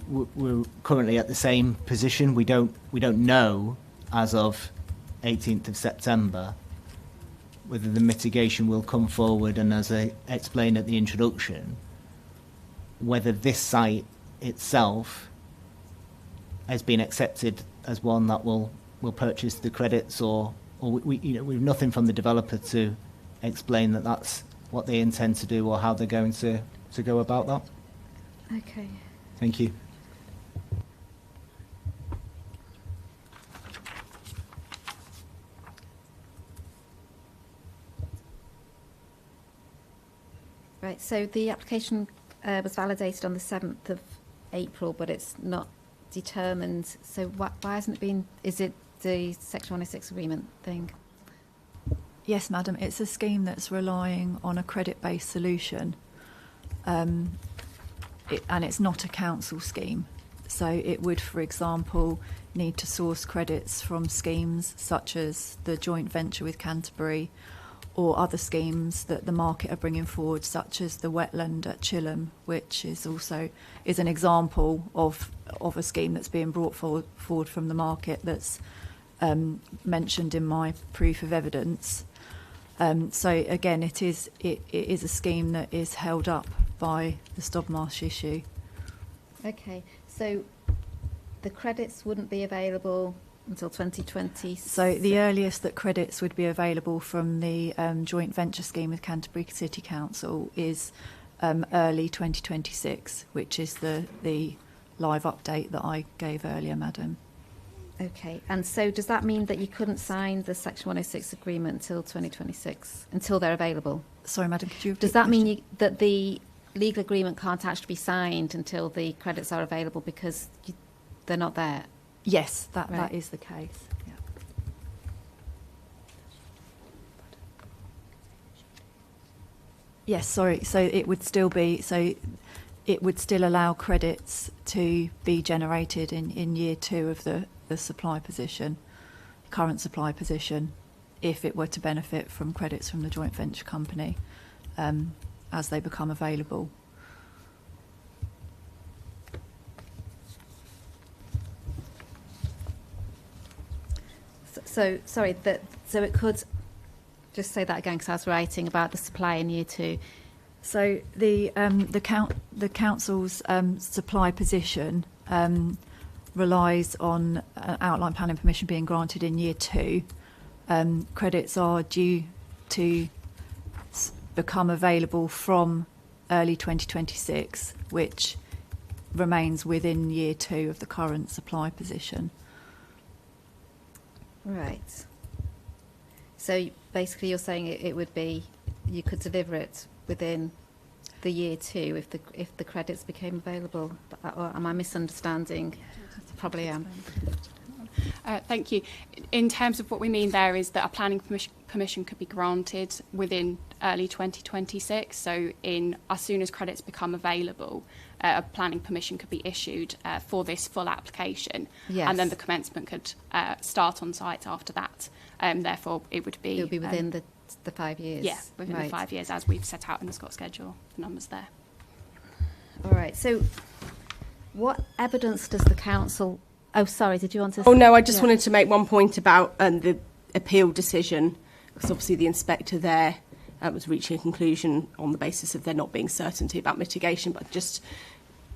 we're currently at the same position. We don't know as of 18th of September whether the mitigation will come forward, and as I explained at the introduction, whether this site itself has been accepted as one that will purchase the credits, or we've nothing from the developer to explain that that's what they intend to do or how they're going to go about that. Okay. Thank you. Right, so the application was validated on the 7th of April, but it's not determined. So why hasn't it been, is it the Section 106 agreement thing? Yes, Madam, it's a scheme that's relying on a credit-based solution, and it's not a council scheme. So it would, for example, need to source credits from schemes such as the joint venture with Canterbury, or other schemes that the market are bringing forward, such as the wetland at Chilham, which is an example of a scheme that's being brought forward from the market that's mentioned in my proof of evidence. So again, it is a scheme that is held up by the Stodmarsh issue. Okay, so the credits wouldn't be available until 2020. So the earliest that credits would be available from the joint venture scheme with Canterbury City Council is early 2026, which is the live update that I gave earlier, Madam. Okay, and so does that mean that you couldn't sign the Section 106 agreement until 2026, until they're available? Sorry, Madam, could you repeat Does that the mean that the legal agreement can't actually be signed until the credits are available because they're not there? Yes, that Right. is the case. Yeah. Yes, sorry. So it would still be, it would still allow credits to be generated in year 2 of the supply position, current supply position, if it were to benefit from credits from the joint venture company as they become available. So, sorry, so it could, just say that again because I was writing about the supply in year 2. So the council's supply position relies on outline planning permission being granted in year 2. Credits are due to become available from early 2026, which remains within year 2 of the current supply position. Right. So basically you're saying it would be, you could deliver it within the year 2 if the credits became available, or am I misunderstanding? Probably am. Thank you. In terms of what we mean there is that a planning permission could be granted within early 2026. So as soon as credits become available, a planning permission could be issued for this full application. Yes. And then the commencement could start on site after that. Therefore, it would be... It would be within the 5 years. Yeah, within right. the 5 years as we've set out in the Scott schedule. The numbers there. All right. So what evidence does the council... Oh, sorry, did you want to... Oh, no, I just wanted to make one point about the appeal decision, because obviously the inspector there was reaching a conclusion on the basis of there not being certainty about mitigation, but just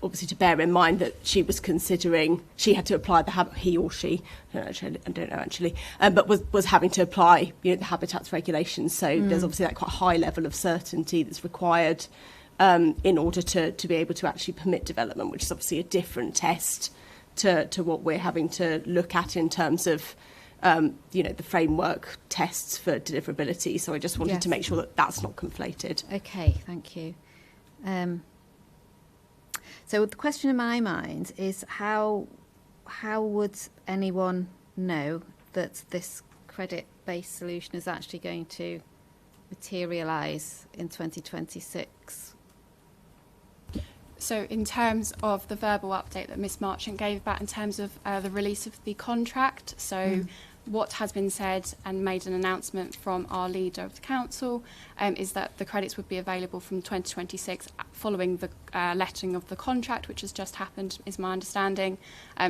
obviously to bear in mind that she was considering, she had to apply he or she, I don't know actually, but was having to apply the habitats regulations. So there's obviously that quite high level of certainty that's required in order to be able to actually permit development, which is obviously a different test to what we're having to look at in terms of the framework tests for deliverability. So I just wanted to make sure that that's not conflated. Okay, thank you. So the question in my mind is how would anyone know that this credit-based solution is actually going to materialise in 2026? So in terms of the verbal update that Ms Marchant gave back in terms of the release of the contract, so what has been said and made an announcement from our leader of the council is that the credits would be available from 2026 following the letting of the contract, which has just happened, is my understanding.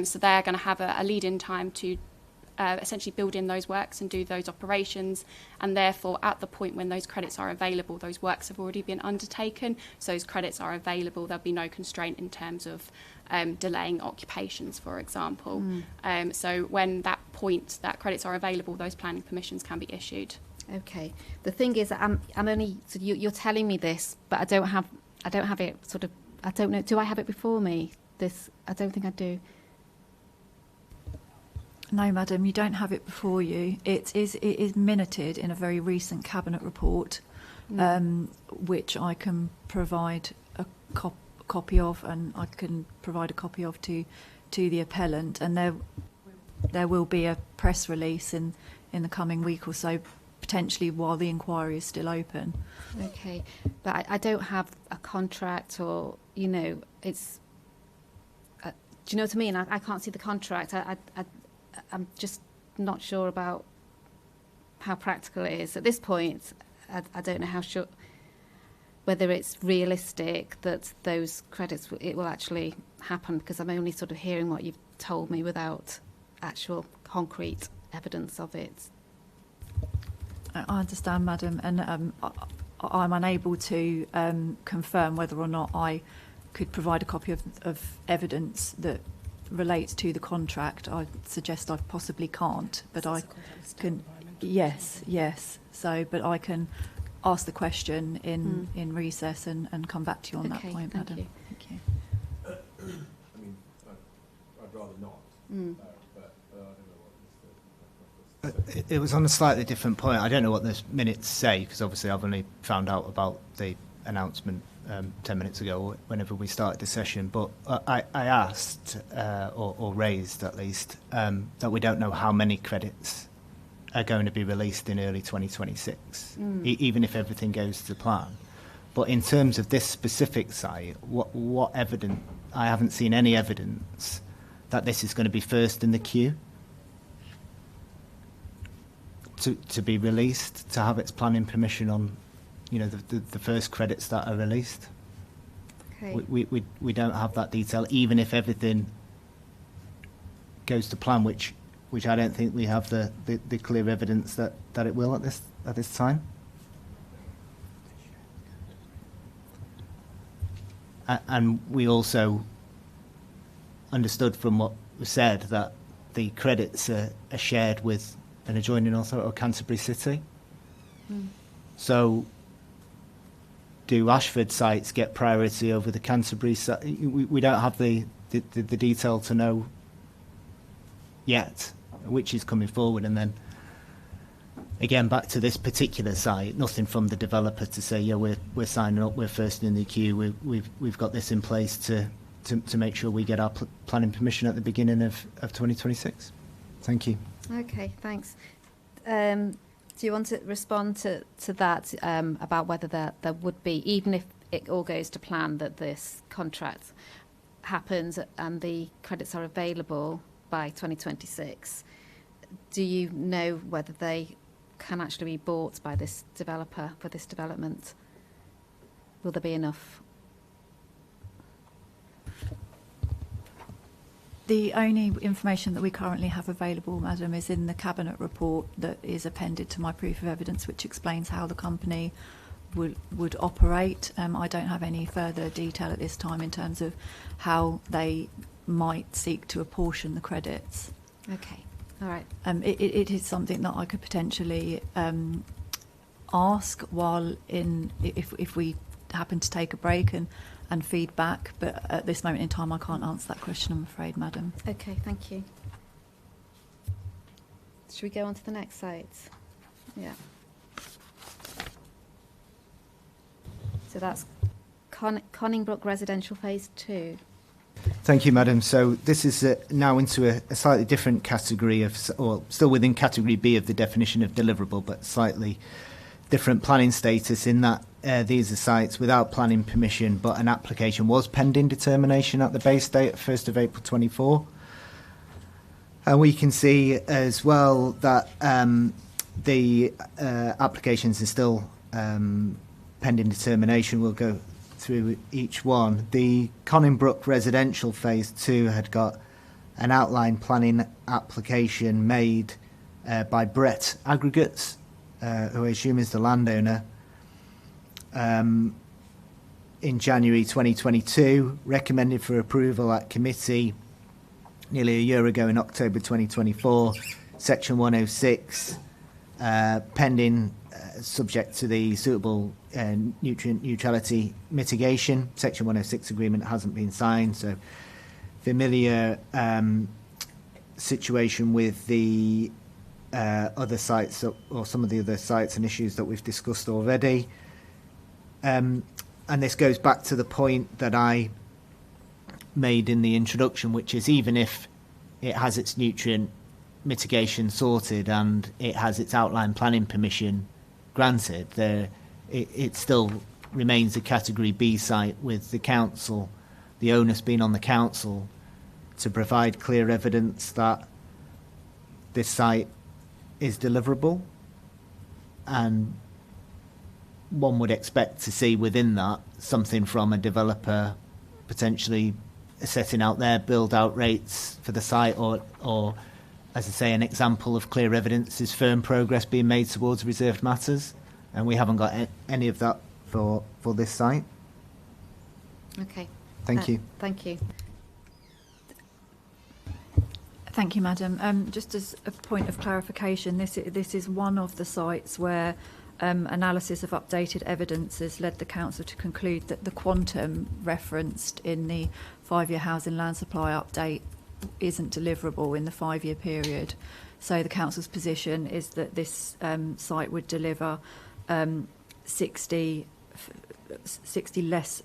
So they're going to have a lead-in time to essentially build in those works and do those operations, and therefore at the point when those credits are available, those works have already been undertaken, so those credits are available. There'll be no constraint in terms of delaying occupations, for example. So when that point that credits are available, those planning permissions can be issued. Okay. The thing is, I'm only, so you're telling me this, but I don't have it sort of, I don't know, do I have it before me? I don't think I do. No, madam, you don't have it before you. It is minuted in a very recent cabinet report, which I can provide a copy of, and I can provide a copy of to the appellant. And there will be a press release in the coming week or so, potentially while the inquiry is still open. Okay, but I don't have a contract, or it's. Do you know what I mean? I can't see the contract. I'm just not sure about how practical it is at this point. I don't know whether it's realistic that those credits it will actually happen, because I'm only sort of hearing what you've told me without actual concrete evidence of it. I understand, madam, and I'm unable to confirm whether or not I could provide a copy of evidence that relates to the contract. I suggest I possibly can't, but I can. Yes. So, but I can ask the question in recess and come back to you on that point, thank Madam. you. Thank you. I mean, I'd rather not. But I don't know what It was on a slightly different point. I don't know what the minutes say, because obviously I've only found out about the announcement 10 minutes ago, whenever we started the session. But I asked, or raised at least, that we don't know how many credits are going to be released in early 2026, even if everything goes to plan. But in terms of this specific site, what evidence? I haven't seen any evidence that this is going to be first in the queue to be released, to have its planning permission on, you know, the first credits that are released. Okay. We don't have that detail, even if everything goes to plan, which I don't think we have the clear evidence that it will at this time. And we also understood from what was said that the credits are shared with an adjoining authority, or Canterbury City. So do Ashford sites get priority over the Canterbury site? We don't have the detail to know yet which is coming forward. And then again, back to this particular site, nothing from the developer to say, yeah, we're signing up, we're first in the queue, we've got this in place to make sure we get our planning permission at the beginning of 2026. Thank you. Okay, thanks. Do you want to respond to that about whether there would be, even if it all goes to plan, that this contract happens and the credits are available by 2026? Do you know whether they can actually be bought by this developer for this development? Will there be enough? The only information that we currently have available, Madam, is in the Cabinet report that is appended to my proof of evidence, which explains how the company would operate. I don't have any further detail at this time in terms of how they might seek to apportion the credits. Okay, all right. It is something that I could potentially ask while if we happen to take a break and feedback, but at this moment in time I can't answer that question, I'm afraid, Madam. Okay, thank you. Should we go on to the next site? Yeah. So that's Conningbrook Residential Phase 2. Thank you, Madam. So this is now into a slightly different category or still within Category B of the definition of deliverable, but slightly different planning status in that these are sites without planning permission, but an application was pending determination at the base date of 1st of April 24. And we can see as well that the applications are still pending determination. We'll go through each one. The Conningbrook Residential Phase 2 had got an outline planning application made by Brett Aggregates, who I assume is the landowner, in January 2022, recommended for approval at committee nearly a year ago in October 2024, Section 106, pending subject to the suitable nutrient neutrality mitigation. Section 106 agreement hasn't been signed, so familiar situation with the other sites, or some of the other sites and issues that we've discussed already. And this goes back to the point that I made in the introduction, which is even if it has its nutrient mitigation sorted and it has its outline planning permission granted, it still remains a Category B site, with the council, the onus being on the council to provide clear evidence that this site is deliverable. And one would expect to see within that something from a developer potentially setting out their build-out rates for the site, or, as I say, an example of clear evidence is firm progress being made towards reserved matters, and we haven't got any of that for this site. Okay. Thank you. Thank you. Thank you, Madam. Just as a point of clarification, this is one of the sites where analysis of updated evidence has led the council to conclude that the quantum referenced in the 5-year housing land supply update isn't deliverable in the 5-year period. So the council's position is that this site would deliver 60 less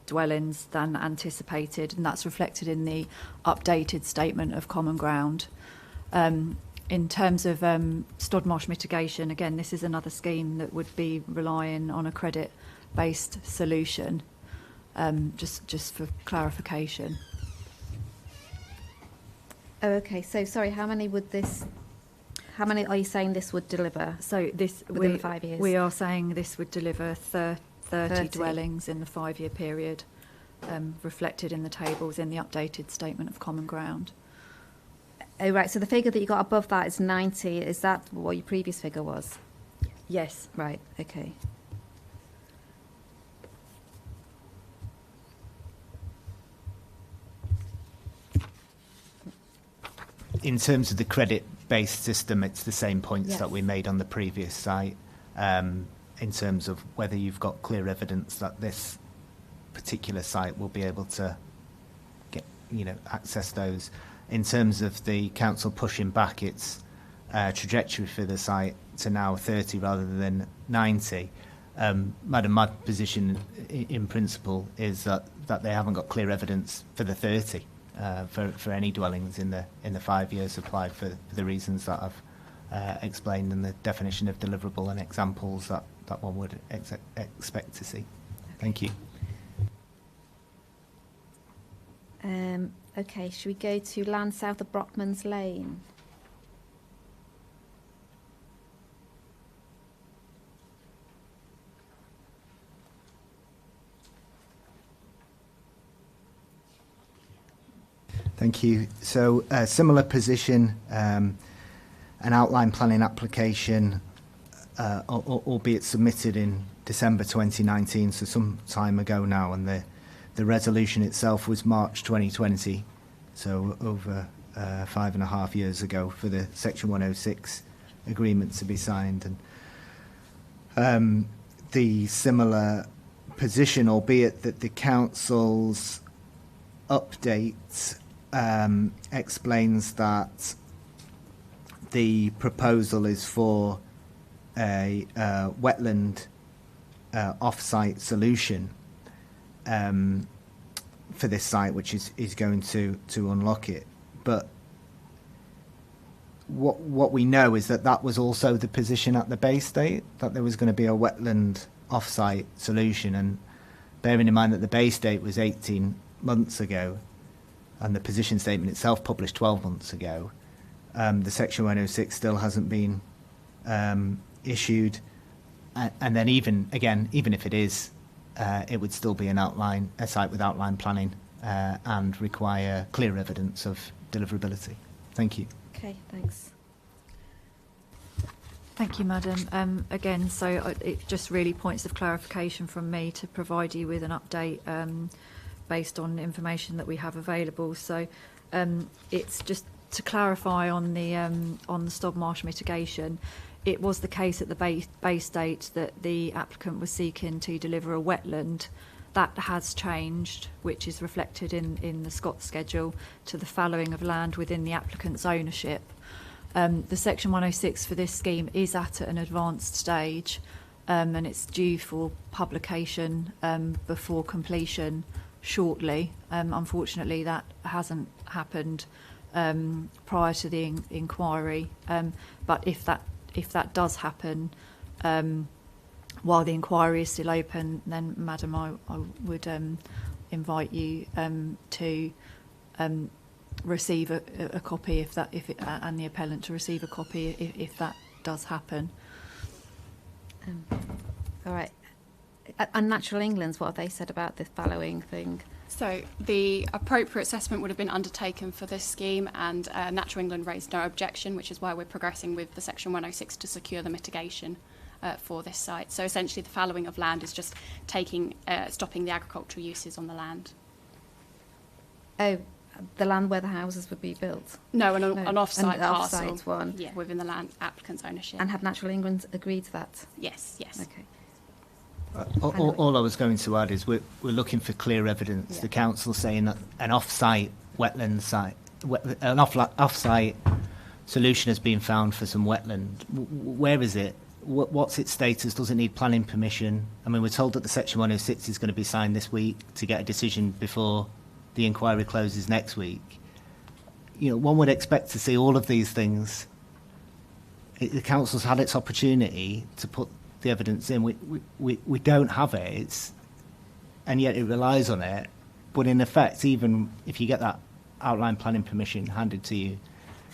dwellings than anticipated, and that's reflected in the updated statement of common ground. In terms of Stod Marsh mitigation, again, this is another scheme that would be relying on a credit-based solution, just for clarification. Oh, okay. So, sorry, how many are you saying this would deliver? So this within the 5 years? We are saying this would deliver 30 dwellings in the 5-year period, reflected in the tables in the updated statement of common ground. Oh, right. So the figure that you got above that is 90. Is that what your previous figure was? Yes. Right. Okay. In terms of the credit-based system, it's the same points Yes. that we made on the previous site, in terms of whether you've got clear evidence that this particular site will be able to get, access those. In terms of the council pushing back its trajectory for the site to now 30 rather than 90, Madam, my position in principle is that they haven't got clear evidence for the 30. For any dwellings in the 5-year supply for the reasons that I've explained, and the definition of deliverable and examples that one would expect to see. Thank you. Okay, should we go to land south of Brockman's Lane? Thank you. So, a similar position, an outline planning application, albeit submitted in December 2019, so some time ago now, and the resolution itself was March 2020, so over 5.5 years ago, for the Section 106 agreement to be signed. And the similar position, albeit that the council's update explains that the proposal is for a wetland off-site solution for this site, which is going to unlock it. But what we know is that was also the position at the Bay State, that there was going to be a wetland off-site solution. And bearing in mind that the Bay State was 18 months ago, and the position statement itself published 12 months ago, the Section 106 still hasn't been issued. And then even if it is, it would still be a site with outline planning and require clear evidence of deliverability. Thank you. Okay, thanks. Thank you, Madam. Again, so it just really points of clarification from me to provide you with an update based on information that we have available. So it's just to clarify on the Stod Marsh mitigation. It was the case at the Bay State that the applicant was seeking to deliver a wetland. That has changed, which is reflected in the Scott schedule, to the fallowing of land within the applicant's ownership. The Section 106 for this scheme is at an advanced stage, and it's due for publication before completion shortly. Unfortunately, that hasn't happened prior to the inquiry. But if that does happen while the inquiry is still open, then, Madam, I would invite you to receive a copy and the appellant to receive a copy if that does happen. All right. And Natural England's, what have they said about this fallowing thing? So the appropriate assessment would have been undertaken for this scheme, and Natural England raised no objection, which is why we're progressing with the Section 106 to secure the mitigation for this site. So essentially the fallowing of land is just stopping the agricultural uses on the land. Oh, the land where the houses would be built? No, an off-site an parcel. off-site one. Yeah, within the land applicant's ownership. And have Natural England agreed to that? Yes, yes. Okay. All I was going to add is we're looking for clear evidence. Yeah. The council saying that an off-site wetland site, an off-site solution has been found for some wetland. Where is it? What's its status? Does it need planning permission? I mean, we're told that the Section 106 is going to be signed this week to get a decision before the inquiry closes next week. You know, one would expect to see all of these things. The council's had its opportunity to put the evidence in. We don't have it, and yet it relies on it. But in effect, even if you get that outline planning permission handed to you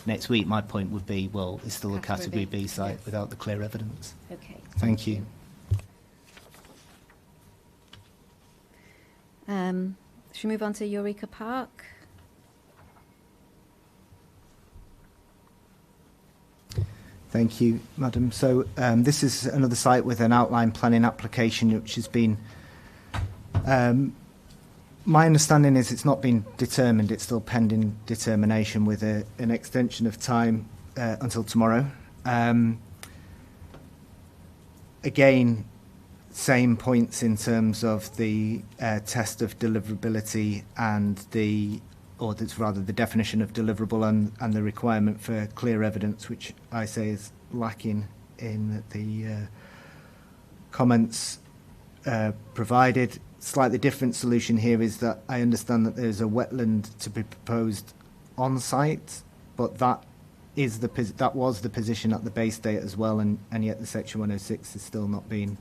next week, my point would be, well, it's still a Category B site without the clear evidence. Okay. Thank you. Should we move on to Eureka Park? Thank you, Madam. So this is another site with an outline planning application which has been, my understanding is it's not been determined, it's still pending determination with an extension of time until tomorrow. Again, same points in terms of the test of deliverability and the definition of deliverable and the requirement for clear evidence, which I say is lacking in the comments provided. Slightly different solution here is that I understand that there's a wetland to be proposed on site, but that was the position at the base date as well, and yet the Section 106 is still not being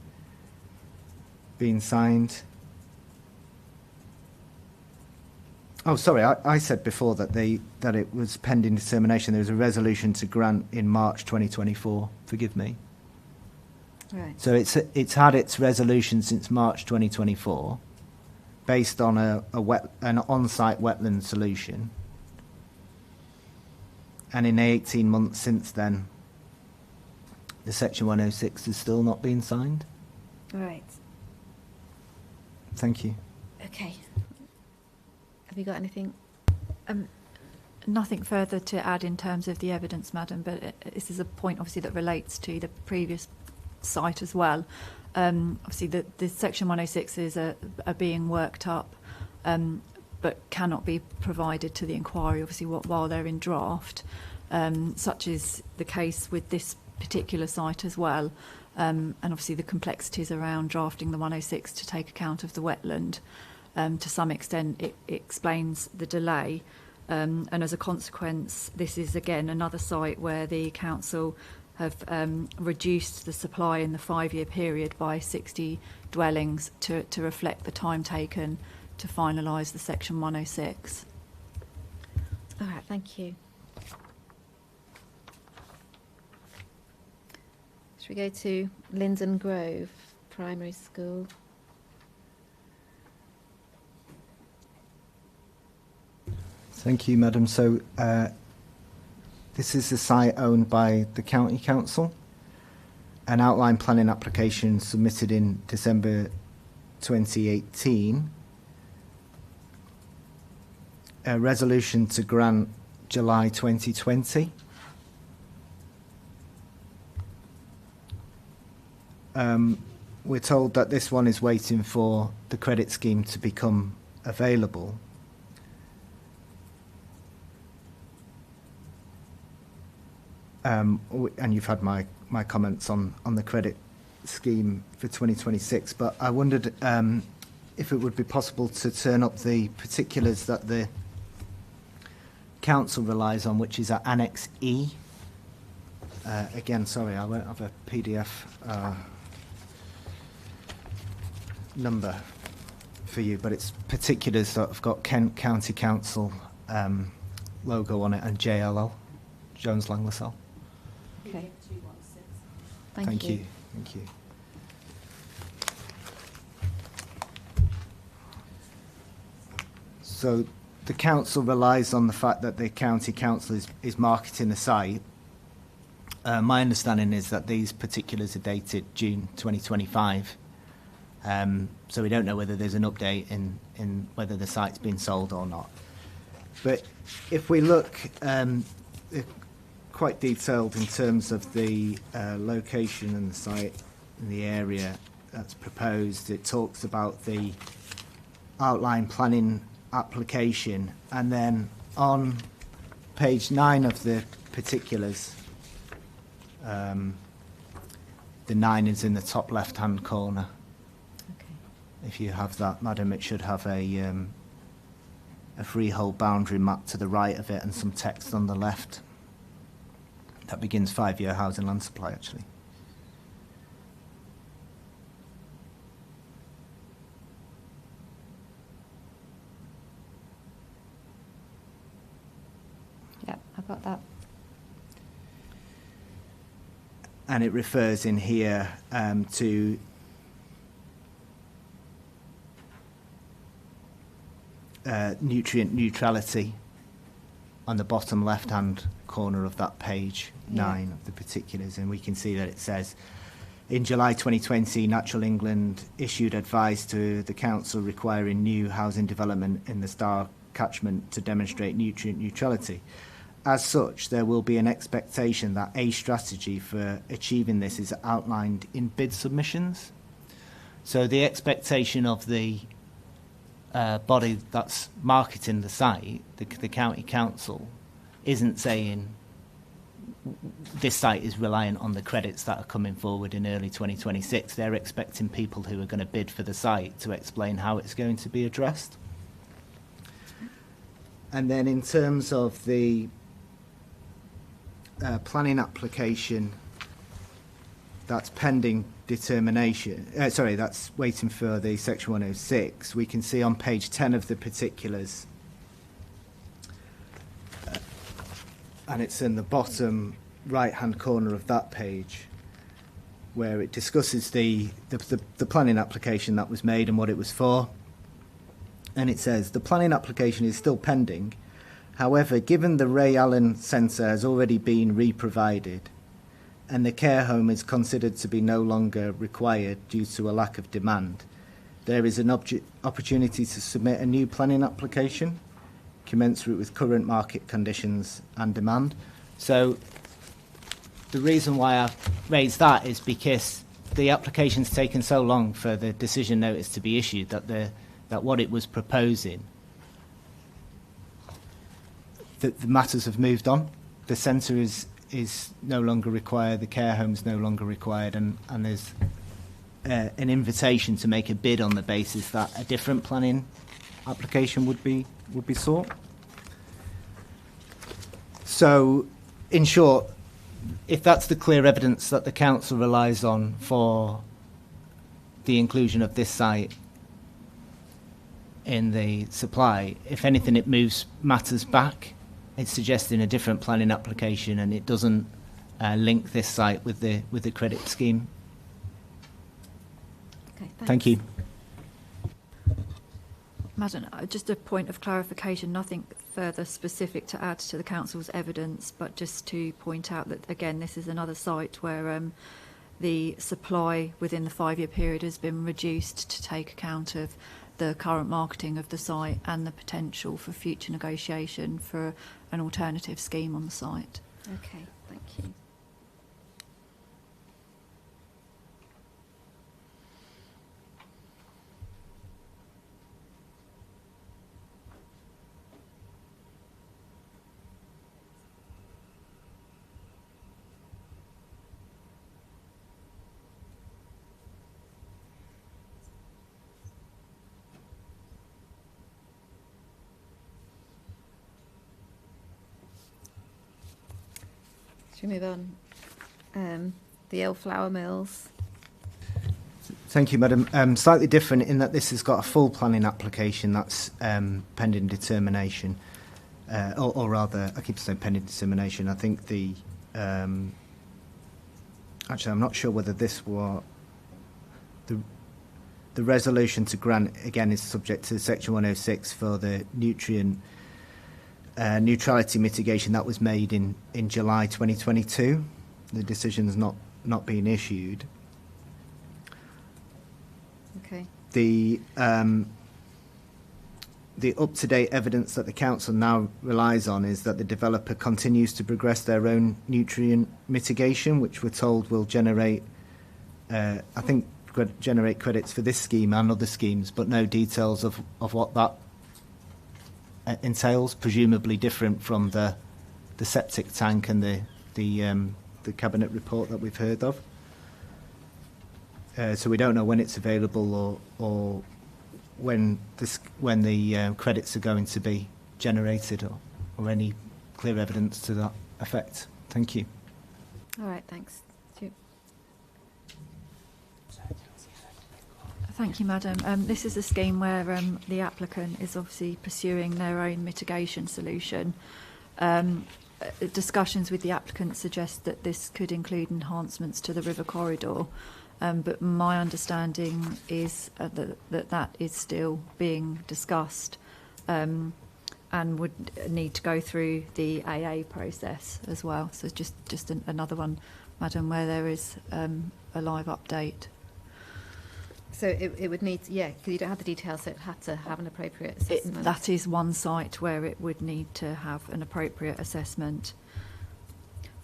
signed. Oh, sorry, I said before that it was pending determination. There was a resolution to grant in March 2024. Forgive me. Right. So it's had its resolution since March 2024, based on an on-site wetland solution. And in 18 months since then, the Section 106 has still not been signed. Right. Thank you. Okay. Have you got anything? Nothing further to add in terms of the evidence, Madam, but this is a point obviously that relates to the previous site as well. Obviously the Section 106s are being worked up, but cannot be provided to the inquiry obviously while they're in draft. Such is the case with this particular site as well. And obviously the complexities around drafting the 106 to take account of the wetland. To some extent it explains the delay, and as a consequence this is again another site where the council have reduced the supply in the 5-year period by 60 dwellings to reflect the time taken to finalise the Section 106. All right, thank you. Should we go to Linden Grove Primary School? Thank you, Madam. So this is a site owned by the County Council. An outline planning application submitted in December 2018. A resolution to grant July 2020. We're told that this one is waiting for the credit scheme to become available. And you've had my comments on the credit scheme for 2026, but I wondered if it would be possible to turn up the particulars that the council relies on, which is at Annex E. Again, sorry, I won't have a PDF number for you, but it's particulars that have got Kent County Council logo on it and JLL, Jones Lang LaSalle. Okay. Thank you. Thank you. So the council relies on the fact that the county council is marketing the site. My understanding is that these particulars are dated June 2025. So we don't know whether there's an update in whether the site's been sold or not. But if we look quite detailed in terms of the location and the site and the area that's proposed, it talks about the outline planning application, and then on page 9 of the particulars, the 9 is in the top left-hand corner. Okay. If you have that, madam, it should have a freehold boundary map to the right of it and some text on the left. That begins 5-year housing land supply, actually. Yeah, I've got that. And it refers in here to nutrient neutrality on the bottom left-hand corner of that page 9 of the particulars, and we can see that it says, in July 2020, Natural England issued advice to the council requiring new housing development in the Star catchment to demonstrate nutrient neutrality. As such, there will be an expectation that a strategy for achieving this is outlined in bid submissions. So the expectation of the body that's marketing the site, the county council, isn't saying this site is reliant on the credits that are coming forward in early 2026. They're expecting people who are going to bid for the site to explain how it's going to be addressed. And then in terms of the planning application that's pending determination, that's waiting for the section 106, we can see on page 10 of the particulars, and it's in the bottom right-hand corner of that page, where it discusses the planning application that was made and what it was for. And it says, the planning application is still pending. However, given the Ray Allen Centre has already been re-provided and the care home is considered to be no longer required due to a lack of demand, there is an opportunity to submit a new planning application commensurate with current market conditions and demand. So the reason why I raised that is because the application's taken so long for the decision notice to be issued that what it was proposing, that the matters have moved on. The centre is no longer required, the care home's no longer required, and there's an invitation to make a bid on the basis that a different planning application would be sought. So, in short, if that's the clear evidence that the council relies on for the inclusion of this site in the supply, if anything, it moves matters back. It's suggesting a different planning application, and it doesn't link this site with the credit scheme. Okay, thank you. Madam, just a point of clarification, nothing further specific to add to the council's evidence, but just to point out that, again, this is another site where the supply within the 5-year period has been reduced to take account of the current marketing of the site and the potential for future negotiation for an alternative scheme on the site. Okay, thank you. Should we move on? The old flour mills. Thank you, Madam. Slightly different in that this has got a full planning application that's pending determination, or rather, I keep saying pending determination. I think actually, I'm not sure whether this was the resolution to grant, again, is subject to Section 106 for the nutrient neutrality mitigation that was made in July 2022. The decision's not been issued. Okay. The the up-to-date evidence that the council now relies on is that the developer continues to progress their own nutrient mitigation, which we're told will generate, generate credits for this scheme and other schemes, but no details of what that entails, presumably different from the septic tank and the cabinet report that we've heard of. So we don't know when it's available or when the credits are going to be generated or any clear evidence to that effect. Thank you. All right, thanks. Thank you, Madam. This is a scheme where the applicant is obviously pursuing their own mitigation solution. Discussions with the applicant suggest that this could include enhancements to the river corridor, but my understanding is that is still being discussed and would need to go through the AA process as well. So just another one, Madam, where there is a live update. So it would need, because you don't have the details, so it had to have an appropriate assessment. That is one site where it would need to have an appropriate assessment.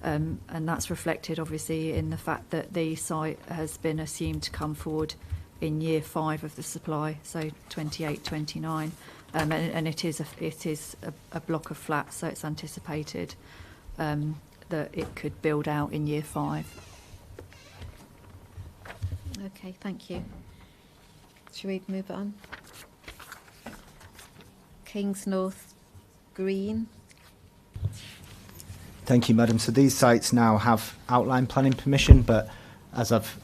And that's reflected, obviously, in the fact that the site has been assumed to come forward in year 5 of the supply, so 28-29. And it is a block of flats, so it's anticipated that it could build out in year 5. Okay, thank you. Should we move on? Kings North Green. Thank you, Madam. So these sites now have outline planning permission, but as I've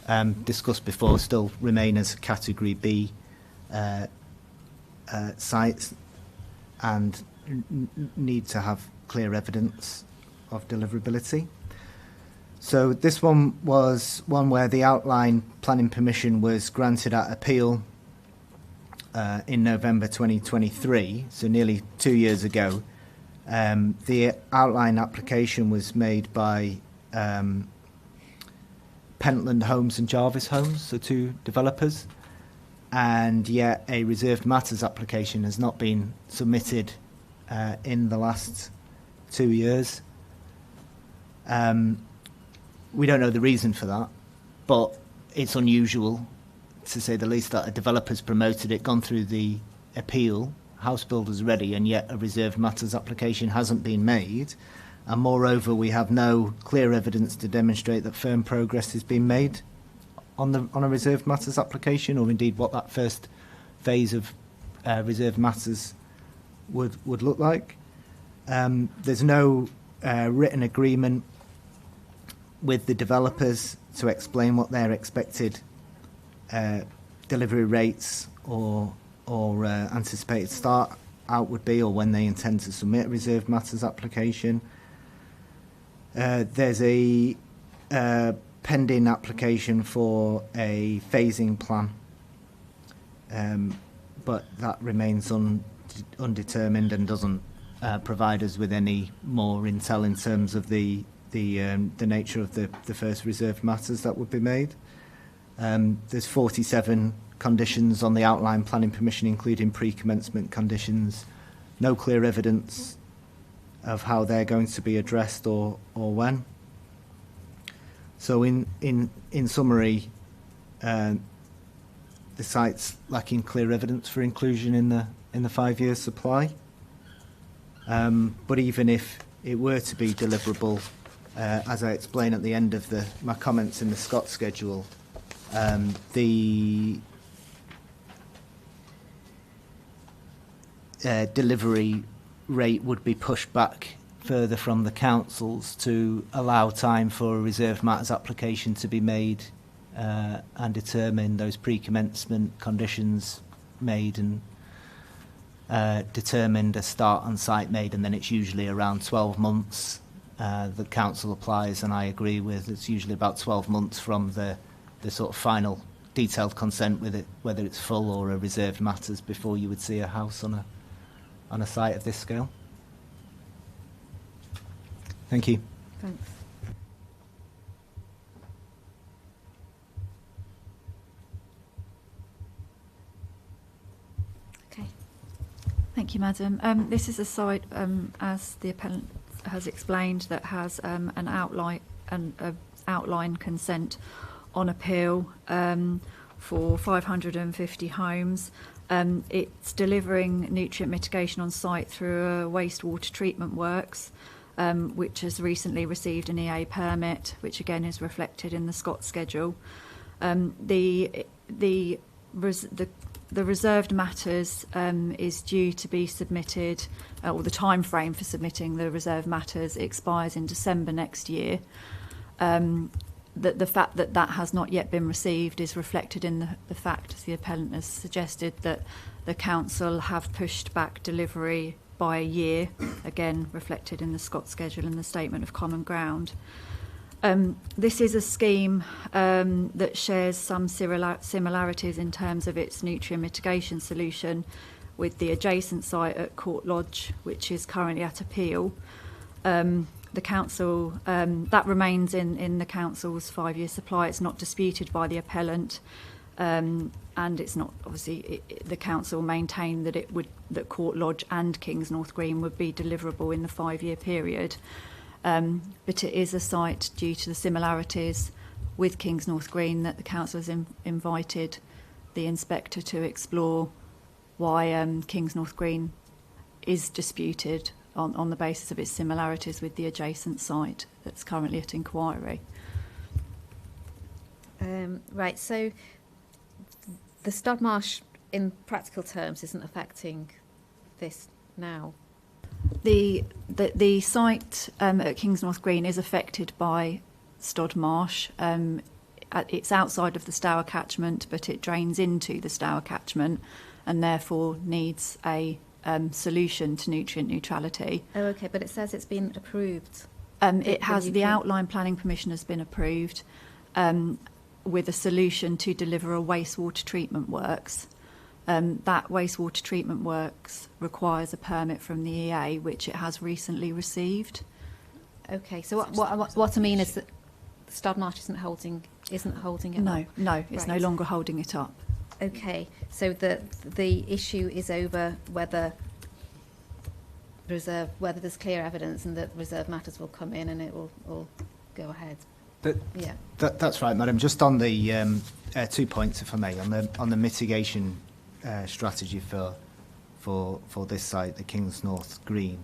discussed before, still remain as Category B sites and need to have clear evidence of deliverability. So this one was one where the outline planning permission was granted at appeal in November 2023, so nearly 2 years ago. The outline application was made by Pentland Homes and Jarvis Homes, so 2 developers, and yet a reserved matters application has not been submitted in the last 2 years. We don't know the reason for that, but it's unusual, to say the least, that a developer's promoted it, gone through the appeal, house builder's ready, and yet a reserved matters application hasn't been made. And moreover, we have no clear evidence to demonstrate that firm progress has been made on a reserved matters application, or indeed what that first phase of reserved matters would look like. There's no written agreement with the developers to explain what their expected delivery rates or anticipated start out would be, or when they intend to submit a reserved matters application. There's a pending application for a phasing plan, but that remains undetermined and doesn't provide us with any more intel in terms of the nature of the first reserved matters that would be made. There's 47 conditions on the outline planning permission, including pre-commencement conditions. No clear evidence of how they're going to be addressed or when. So in summary, the site's lacking clear evidence for inclusion in the 5-year supply. But even if it were to be deliverable, as I explain at the end of my comments in the Scott schedule, the delivery rate would be pushed back further from the councils to allow time for a reserved matters application to be made and determine those pre-commencement conditions made and determined, a start on site made, and then it's usually around 12 months the council applies, and I agree with it's usually about 12 months from the sort of final detailed consent with it, whether it's full or a reserved matters, before you would see a house on a site of this scale. Thank you. Thanks. Okay. Thank you, Madam. This is a site, as the appellant has explained, that has an outline consent on appeal for 550 homes. It's delivering nutrient mitigation on site through a wastewater treatment works, which has recently received an EA permit, which again is reflected in the Scott schedule. The reserved matters is due to be submitted, or the time frame for submitting the reserved matters expires in December next year. The fact that that has not yet been received is reflected in the fact, as the appellant has suggested, that the council have pushed back delivery by a year, again reflected in the Scott schedule and the statement of common ground. This is a scheme that shares some similarities in terms of its nutrient mitigation solution with the adjacent site at Court Lodge, which is currently at appeal. The council, that remains in the council's 5-year supply. It's not disputed by the appellant, and it's not, obviously, the council maintained that that Court Lodge and Kingsnorth Green would be deliverable in the 5-year period. But it is a site, due to the similarities with Kingsnorth Green, that the council has invited the inspector to explore why Kingsnorth Green is disputed on the basis of its similarities with the adjacent site that's currently at inquiry. Right, so the Stodmarsh, in practical terms, isn't affecting this now? The site at Kingsnorth Green is affected by Stodmarsh. It's outside of the Stour catchment, but it drains into the Stour catchment and therefore needs a solution to nutrient neutrality. Oh, okay, but it says it's been approved. It has, the outline planning permission has been approved with a solution to deliver a wastewater treatment works. That wastewater treatment works requires a permit from the EA, which it has recently received. Okay, so what I mean is that Stodmarsh isn't holding it up? No, it's no longer holding it up. Okay, so the issue is over whether there's clear evidence and that reserve matters will come in and it will go ahead. That's right, Madam. Just on the 2 points, if I may, on the mitigation strategy for this site, the Kingsnorth Green.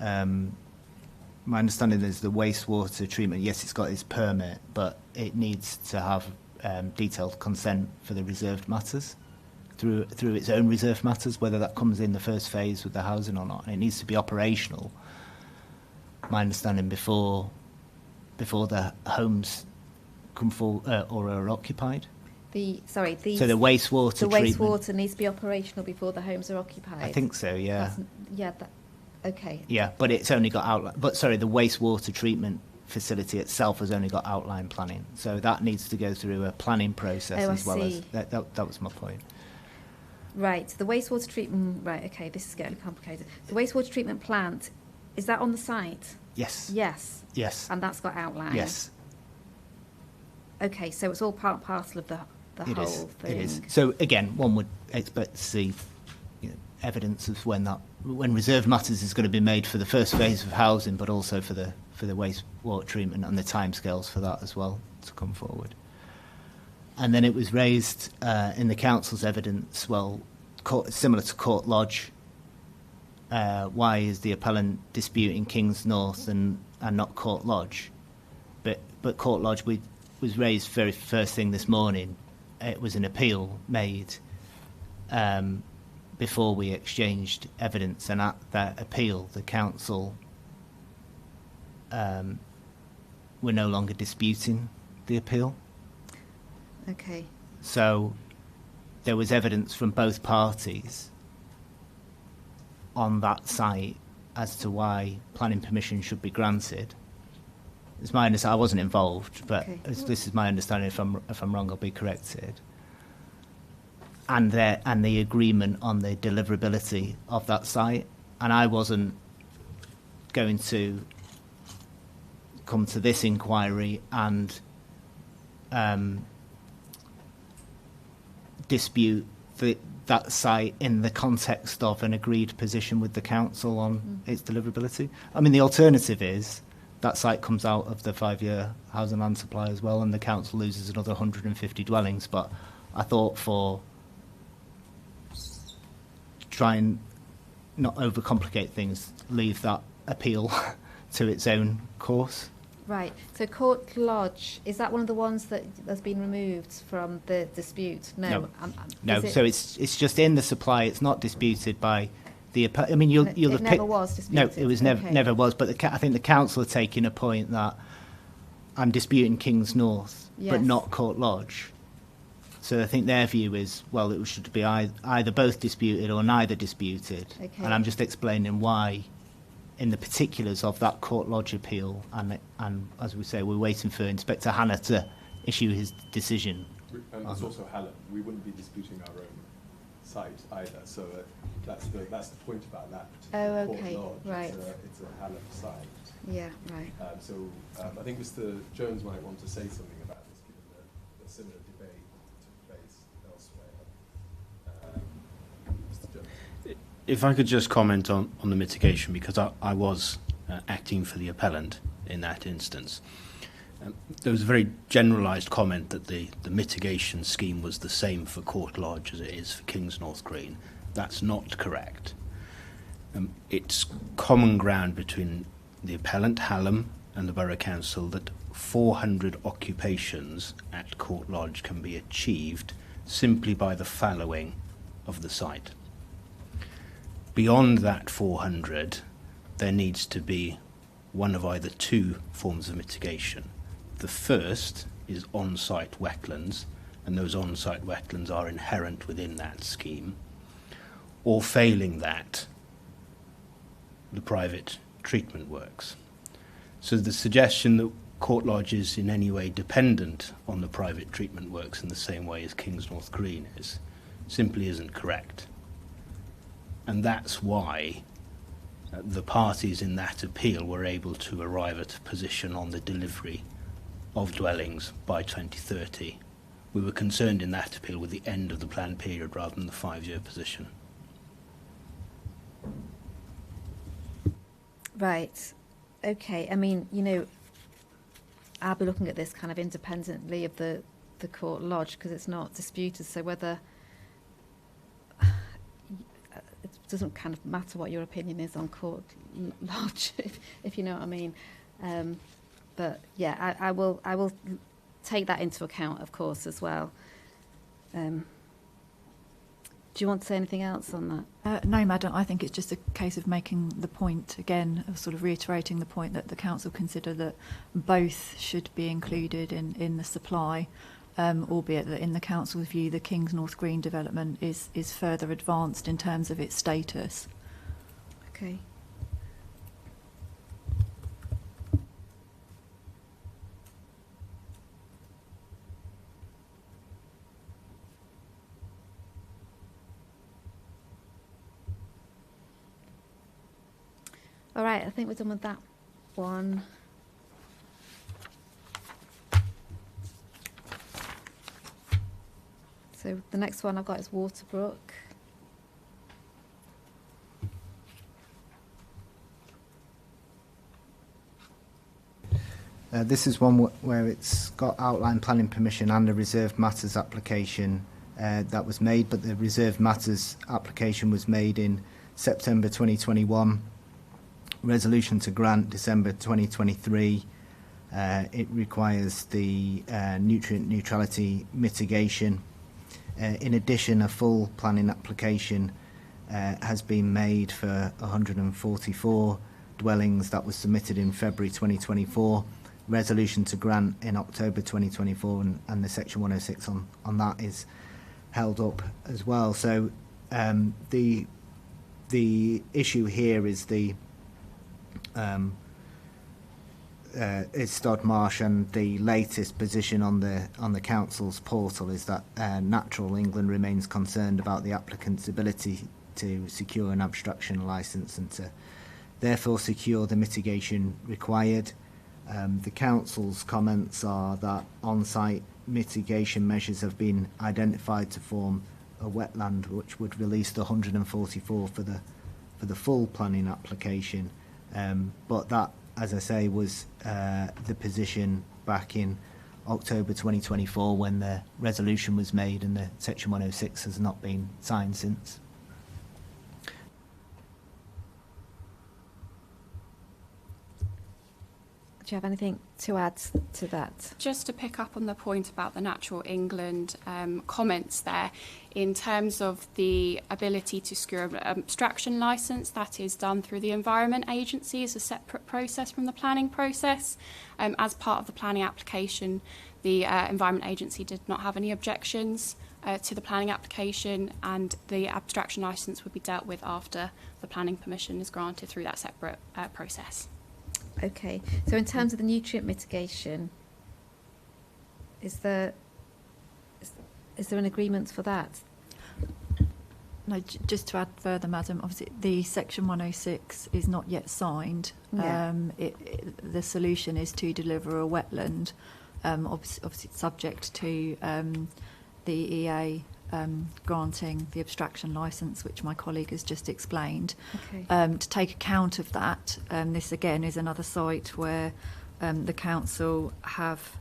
My understanding is the wastewater treatment, yes, it's got its permit, but it needs to have detailed consent for the reserved matters through its own reserved matters, whether that comes in the first phase with the housing or not. And it needs to be operational, my understanding, before the homes come full or are occupied. So the wastewater treatment. The wastewater needs to be operational before the homes are occupied. I think so, yeah. Okay. Yeah, but it's only got outline. But sorry, the wastewater treatment facility itself has only got outline planning, so that needs to go through a planning process as well as that was my point. Right, the wastewater treatment. Right, okay, this is getting complicated. The wastewater treatment plant, is that on the site? Yes. Yes. Yes. And that's got outline. Yes. Okay, so it's all part and parcel of the whole thing. It is. So again, one would expect to see evidence of when reserved matters is going to be made for the first phase of housing, but also for the wastewater treatment and the timescales for that as well to come forward. And then it was raised in the council's evidence, similar to Court Lodge, why is the appellant disputing Kingsnorth and not Court Lodge? But Court Lodge was raised very first thing this morning. It was an appeal made before we exchanged evidence, and at that appeal, the council were no longer disputing the appeal. Okay. So there was evidence from both parties on that site as to why planning permission should be granted. It's my understanding. I wasn't involved, but this is my understanding. If I'm wrong, I'll be corrected. And the agreement on the deliverability of that site, and I wasn't going to come to this inquiry and dispute that site in the context of an agreed position with the council on its deliverability. I mean, the alternative is that site comes out of the 5-year housing land supply as well, and the council loses another 150 dwellings. But I thought, for try and not overcomplicate things, leave that appeal to its own course. Right. So Court Lodge, is that one of the ones that has been removed from the dispute? No. No. So it's just in the supply. It's not disputed by the. I mean, you'll have never was disputed. No, it was never was. But I think the council are taking a point that I'm disputing Kings North, but not Court Lodge. So I think their view is, well, it should be either both disputed or neither disputed. Okay. And I'm just explaining why, in the particulars of that Court Lodge appeal, and as we say, we're waiting for Inspector Hannah to issue his decision. And it's also Hallam. We wouldn't be disputing our own site either. So that's the point about that. Oh, okay, Court Lodge. right. It's a Hallam site. Yeah, right. So I think Mr. Jones might want to say something about this, given the similar debate took place elsewhere. Mr. Jones. If I could just comment on the mitigation, because I was acting for the appellant in that instance. There was a very generalised comment that the mitigation scheme was the same for Court Lodge as it is for Kings North Green. That's not correct. It's common ground between the appellant, Hallam, and the Borough Council that 400 occupations at Court Lodge can be achieved simply by the fallowing of the site. Beyond that 400, there needs to be one of either two forms of mitigation. The first is on-site wetlands, and those on-site wetlands are inherent within that scheme. Or failing that, the private treatment works. So the suggestion that Court Lodge is in any way dependent on the private treatment works in the same way as Kings North Green is simply isn't correct. And that's why the parties in that appeal were able to arrive at a position on the delivery of dwellings by 2030. We were concerned in that appeal with the end of the planned period rather than the 5-year position. Right. Okay. I mean, I'll be looking at this kind of independently of the Court Lodge because it's not disputed. So whether it doesn't kind of matter what your opinion is on Court Lodge, if you know what I mean. But yeah, I will take that into account, of course, as well. Do you want to say anything else on that? No, Madam. I think it's just a case of making the point again, of sort of reiterating the point that the council consider that both should be included in the supply, albeit that in the council's view, the Kings North Green development is further advanced in terms of its status. Okay. All right, I think we're done with that one. So the next one I've got is Waterbrook. This is one where it's got outline planning permission and a reserved matters application that was made, but the reserved matters application was made in September 2021. Resolution to grant December 2023. It requires the nutrient neutrality mitigation. In addition, a full planning application has been made for 144 dwellings that was submitted in February 2024. Resolution to grant in October 2024, and the Section 106 on that is held up as well. So the issue here is the is Stodmarsh, and the latest position on the council's portal is that Natural England remains concerned about the applicant's ability to secure an abstraction licence and to therefore secure the mitigation required. The council's comments are that on-site mitigation measures have been identified to form a wetland which would release the 144 for the full planning application. But that, as I say, was the position back in October 2024 when the resolution was made, and the Section 106 has not been signed since. Do you have anything to add to that? Just to pick up on the point about the Natural England comments there, in terms of the ability to secure an abstraction licence, that is done through the Environment Agency as a separate process from the planning process. As part of the planning application, the Environment Agency did not have any objections to the planning application, and the abstraction licence would be dealt with after the planning permission is granted through that separate process. Okay, so in terms of the nutrient mitigation, is there an agreement for that? No, just to add further, Madam, obviously the Section 106 is not yet signed. Yeah. The solution is to deliver a wetland, obviously subject to the EA granting the abstraction licence, which my colleague has just explained. Okay. To take account of that, this again is another site where the council have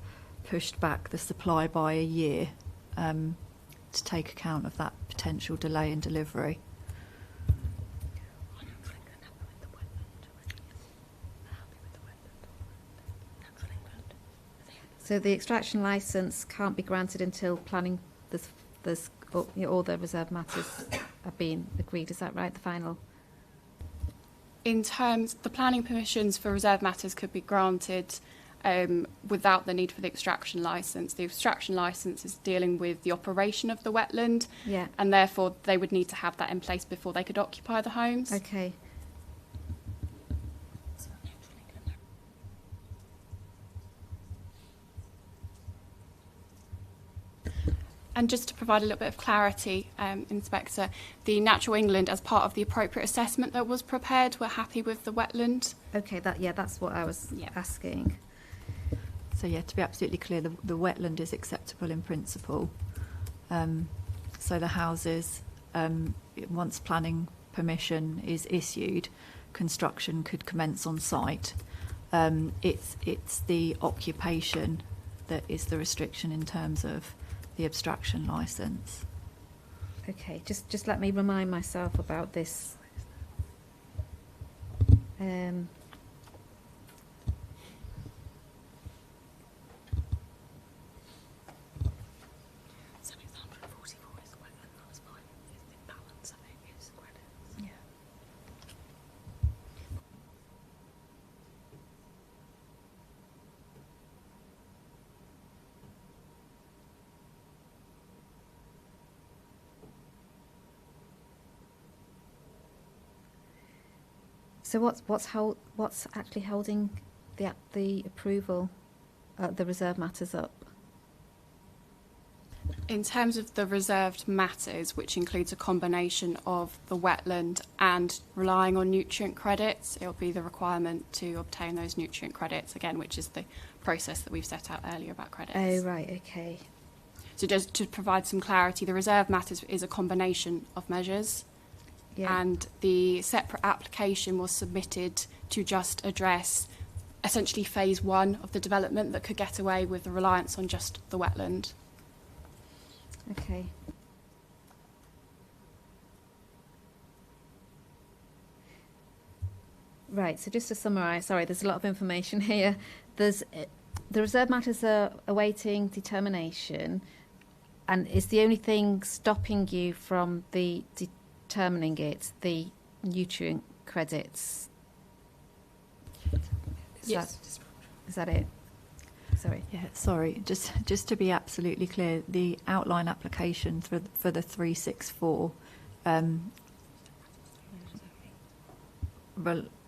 pushed back the supply by a year to take account of that potential delay in delivery. So the extraction licence can't be granted until planning, there's all the reserve matters have been agreed, is that right, the final? In terms, the planning permissions for reserve matters could be granted without the need for the extraction licence. The extraction licence is dealing with the operation of the wetland, Yeah. and therefore they would need to have that in place before they could occupy the homes. Okay. And just to provide a little bit of clarity, Inspector, the Natural England, as part of the appropriate assessment that was prepared, were happy with the wetland. Okay, that's what I was asking. So yeah, to be absolutely clear, the wetland is acceptable in principle. So the houses, once planning permission is issued, construction could commence on site. It's the occupation that is the restriction in terms of the abstraction licence. Okay, just let me remind myself about this. So what's actually holding the approval, the reserve matters up? In terms of the reserved matters, which includes a combination of the wetland and relying on nutrient credits, it'll be the requirement to obtain those nutrient credits, again, which is the process that we've set out earlier about credits. Oh, right, okay. So just to provide some clarity, the reserve matters is a combination of measures. Yeah. And the separate application was submitted to just address essentially phase 1 of the development that could get away with the reliance on just the wetland. Okay. Right, so just to summarise, sorry, there's a lot of information here. The reserve matters are awaiting determination, and is the only thing stopping you from determining it the nutrient credits? Yes. Is that it? Sorry. Yeah, sorry. Just to be absolutely clear, the outline application for the 364,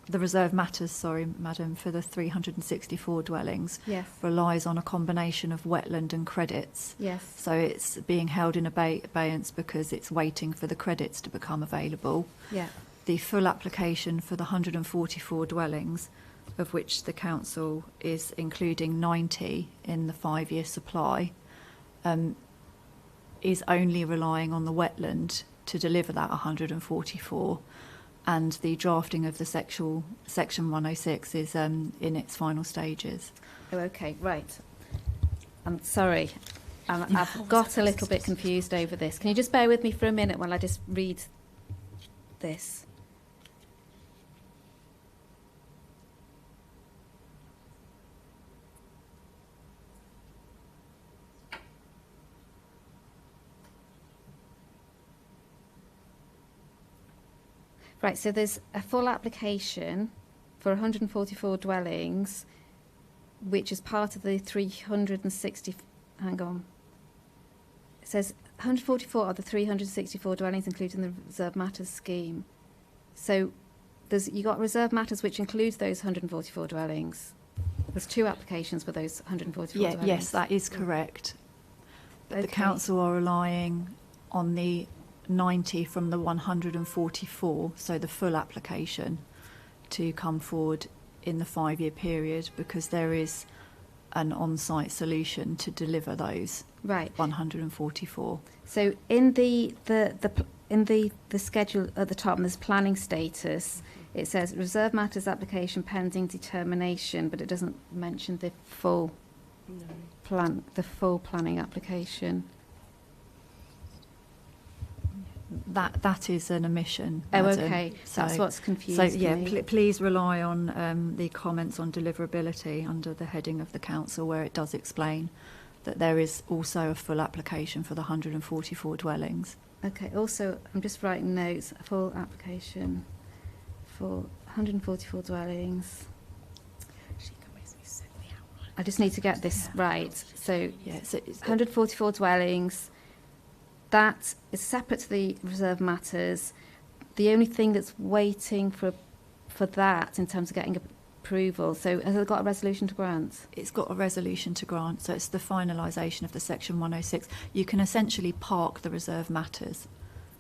the reserve matters, sorry, Madam, for the 364 dwellings, Yes. relies on a combination of wetland and credits. Yes. So it's being held in abeyance because it's waiting for the credits to become available. Yeah. The full application for the 144 dwellings, of which the council is including 90 in the 5-year supply, is only relying on the wetland to deliver that 144, and the drafting of the section 106 is in its final stages. Oh, okay, right. I'm sorry. I've got a little bit confused over this. Can you just bear with me for a minute while I just read this? Right, so there's a full application for 144 dwellings, which is part of the 360... Hang on. It says 144 are the 364 dwellings included in the Reserve Matters scheme. So you got Reserve Matters, which includes those 144 dwellings. There's 2 applications for those 144 dwellings. Yes, that is correct. But the council are relying on the 90 from the 144, so the full application, to come forward in the 5-year period, because there is an on-site solution to deliver those 144. So in the schedule at the top, there's planning status. It says Reserve Matters application pending determination, but it doesn't mention the full planning application. That is an omission. Oh, Madam. okay. So, that's what's confused So, yeah, me. please rely on the comments on deliverability under the heading of the council, where it does explain that there is also a full application for the 144 dwellings. Okay. Also, I'm just writing notes. A full application for 144 dwellings. I just need to get this right. So, so 144 dwellings. That is separate to the Reserve Matters. The only thing that's waiting for that in terms of getting approval, so has it got a resolution to grant? It's got a resolution to grant, so it's the finalisation of the Section 106. You can essentially park the Reserve Matters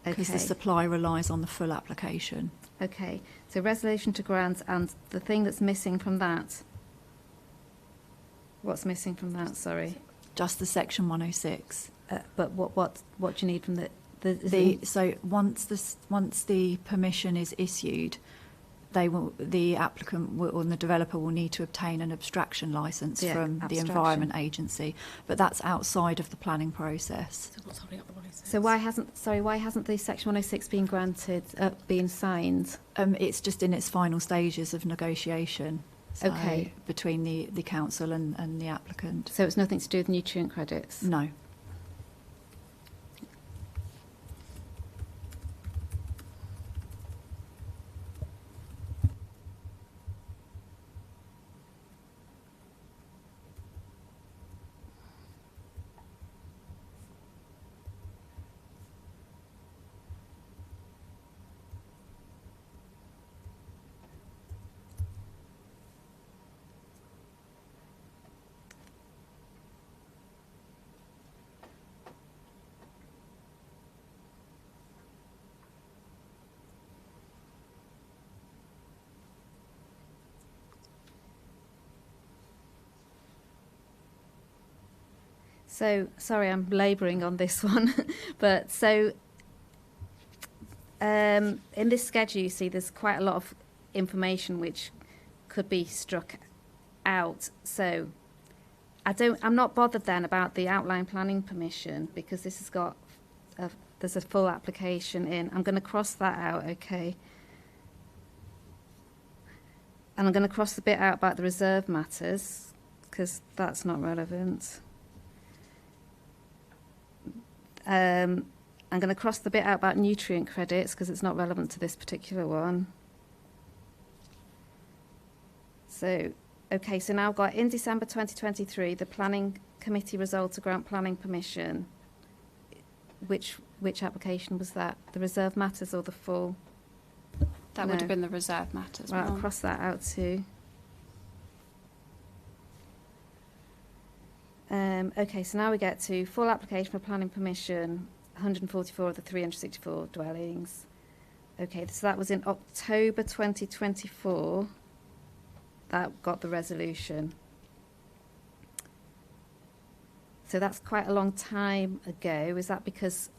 because the supply relies on the full application. Okay, so resolution to grant, and the thing that's missing from that, what's missing from that, sorry? Just the Section 106. But what do you need from so once the permission is issued, the applicant and the developer will need to obtain an abstraction licence from the Environment Agency, but that's outside of the planning process. So what's holding up the 106? So why hasn't the Section 106 been granted, been signed? It's just in its final stages of negotiation. So between the council and the applicant. So it's nothing to do with nutrient credits? No. So, sorry, I'm labouring on this one, but so in this schedule, you see there's quite a lot of information which could be struck out. So I'm not bothered then about the outline planning permission, because this has got there's a full application in. I'm going to cross that out, okay? And I'm going to cross the bit out about the Reserve Matters, because that's not relevant. I'm going to cross the bit out about nutrient credits because it's not relevant to this particular one. So, okay, so now I've got in December 2023, the planning committee resolved to grant planning permission. Which application was that? The Reserve Matters or the full? That would have been the Reserve Matters. Right, I'll cross that out too. Okay, so now we get to full application for planning permission, 144 of the 364 dwellings. Okay, so that was in October 2024. That got the resolution. So that's quite a long time ago. Is that because,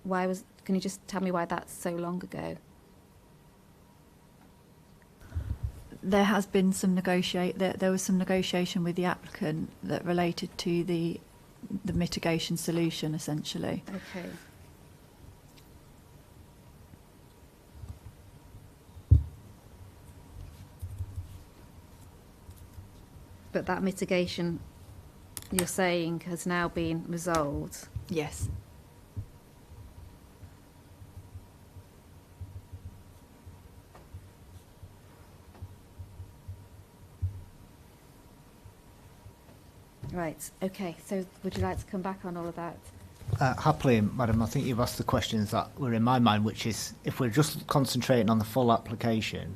can you just tell me why that's so long ago? There has been some there was some negotiation with the applicant that related to the mitigation solution, essentially. Okay. But that mitigation, you're saying, has now been resolved? Yes. Right, okay, so would you like to come back on all of that? Happily, Madam, I think you've asked the questions that were in my mind, which is, if we're just concentrating on the full application,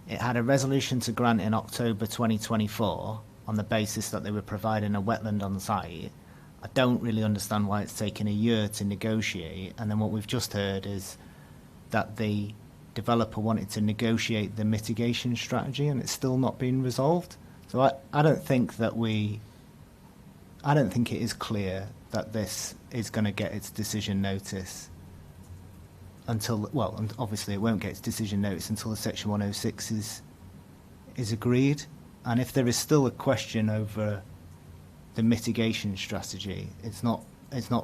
it had a resolution to grant in October 2024 on the basis that they were providing a wetland on site. I don't really understand why it's taken a year to negotiate, and then what we've just heard is that the developer wanted to negotiate the mitigation strategy and it's still not been resolved. So I don't think it is clear that this is going to get its decision notice until, well, and obviously it won't get its decision notice until the Section 106 is agreed. And if there is still a question over the mitigation strategy, it's not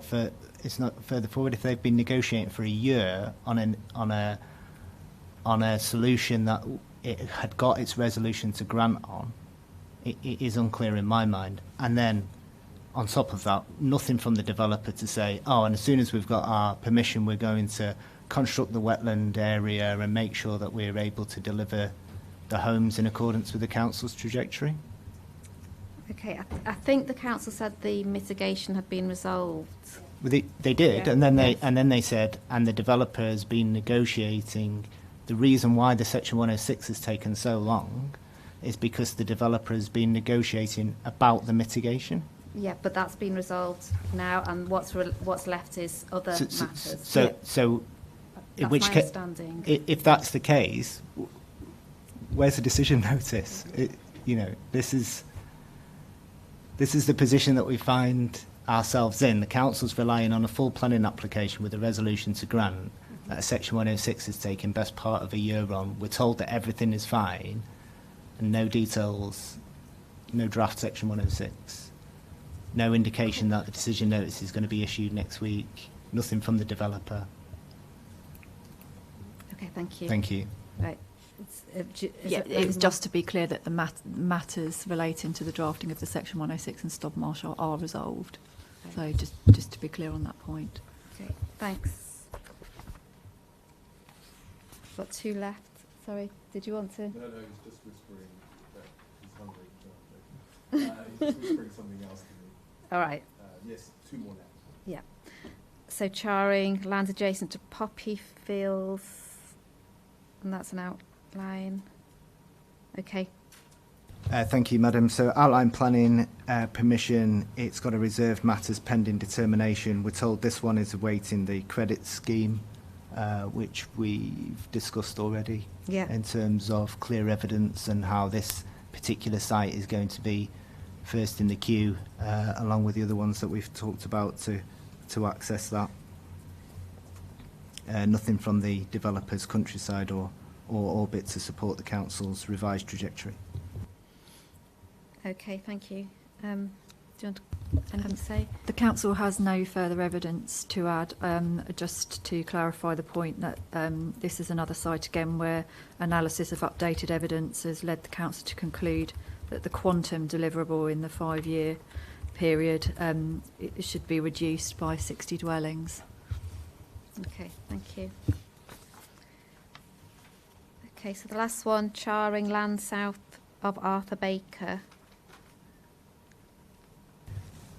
further forward. If they've been negotiating for a year on a solution that it had got its resolution to grant on, it is unclear in my mind. And then on top of that, nothing from the developer to say, oh, and as soon as we've got our permission, we're going to construct the wetland area and make sure that we're able to deliver the homes in accordance with the council's trajectory. Okay, I think the council said the mitigation had been resolved. Well, they did, Yeah. and then they said, and the developer has been negotiating. The reason why the Section 106 has taken so long is because the developer has been negotiating about the mitigation. Yeah, but that's been resolved now, and what's left is other matters. So in That's which my case, understanding. if that's the case, where's the decision notice? This is the position that we find ourselves in. The council's relying on a full planning application with a resolution to grant that a Section 106 is taking best part of a year on. We're told that everything is fine and no details, no draft Section 106, no indication that the decision notice is going to be issued next week, nothing from the developer. Okay, thank you. Thank you. Right. It's just to be clear that the matters relating to the drafting of the Section 106 and Stop Marsh are resolved. Okay. So just to be clear on that point. Okay, thanks. Got two left. Sorry, did you want to? No, he's just whispering that he's hungry. He's just whispering something else to me. All right. Yes, two more left. Yeah. So charring, land adjacent to poppy fields, and that's an outline. Okay. Thank you, Madam. So outline planning permission, it's got a reserved matters pending determination. We're told this one is awaiting the credit scheme, which we've discussed already. Yeah. In terms of clear evidence and how this particular site is going to be first in the queue, along with the other ones that we've talked about to access that. Nothing from the developers, Countryside or Orbit to support the council's revised trajectory. Okay, thank you. Do you want anything to say? The council has no further evidence to add, just to clarify the point that this is another site again where analysis of updated evidence has led the council to conclude that the quantum deliverable in the 5-year period it should be reduced by 60 dwellings. Okay, thank you. Okay, so the last one, charring land south of Arthur Baker.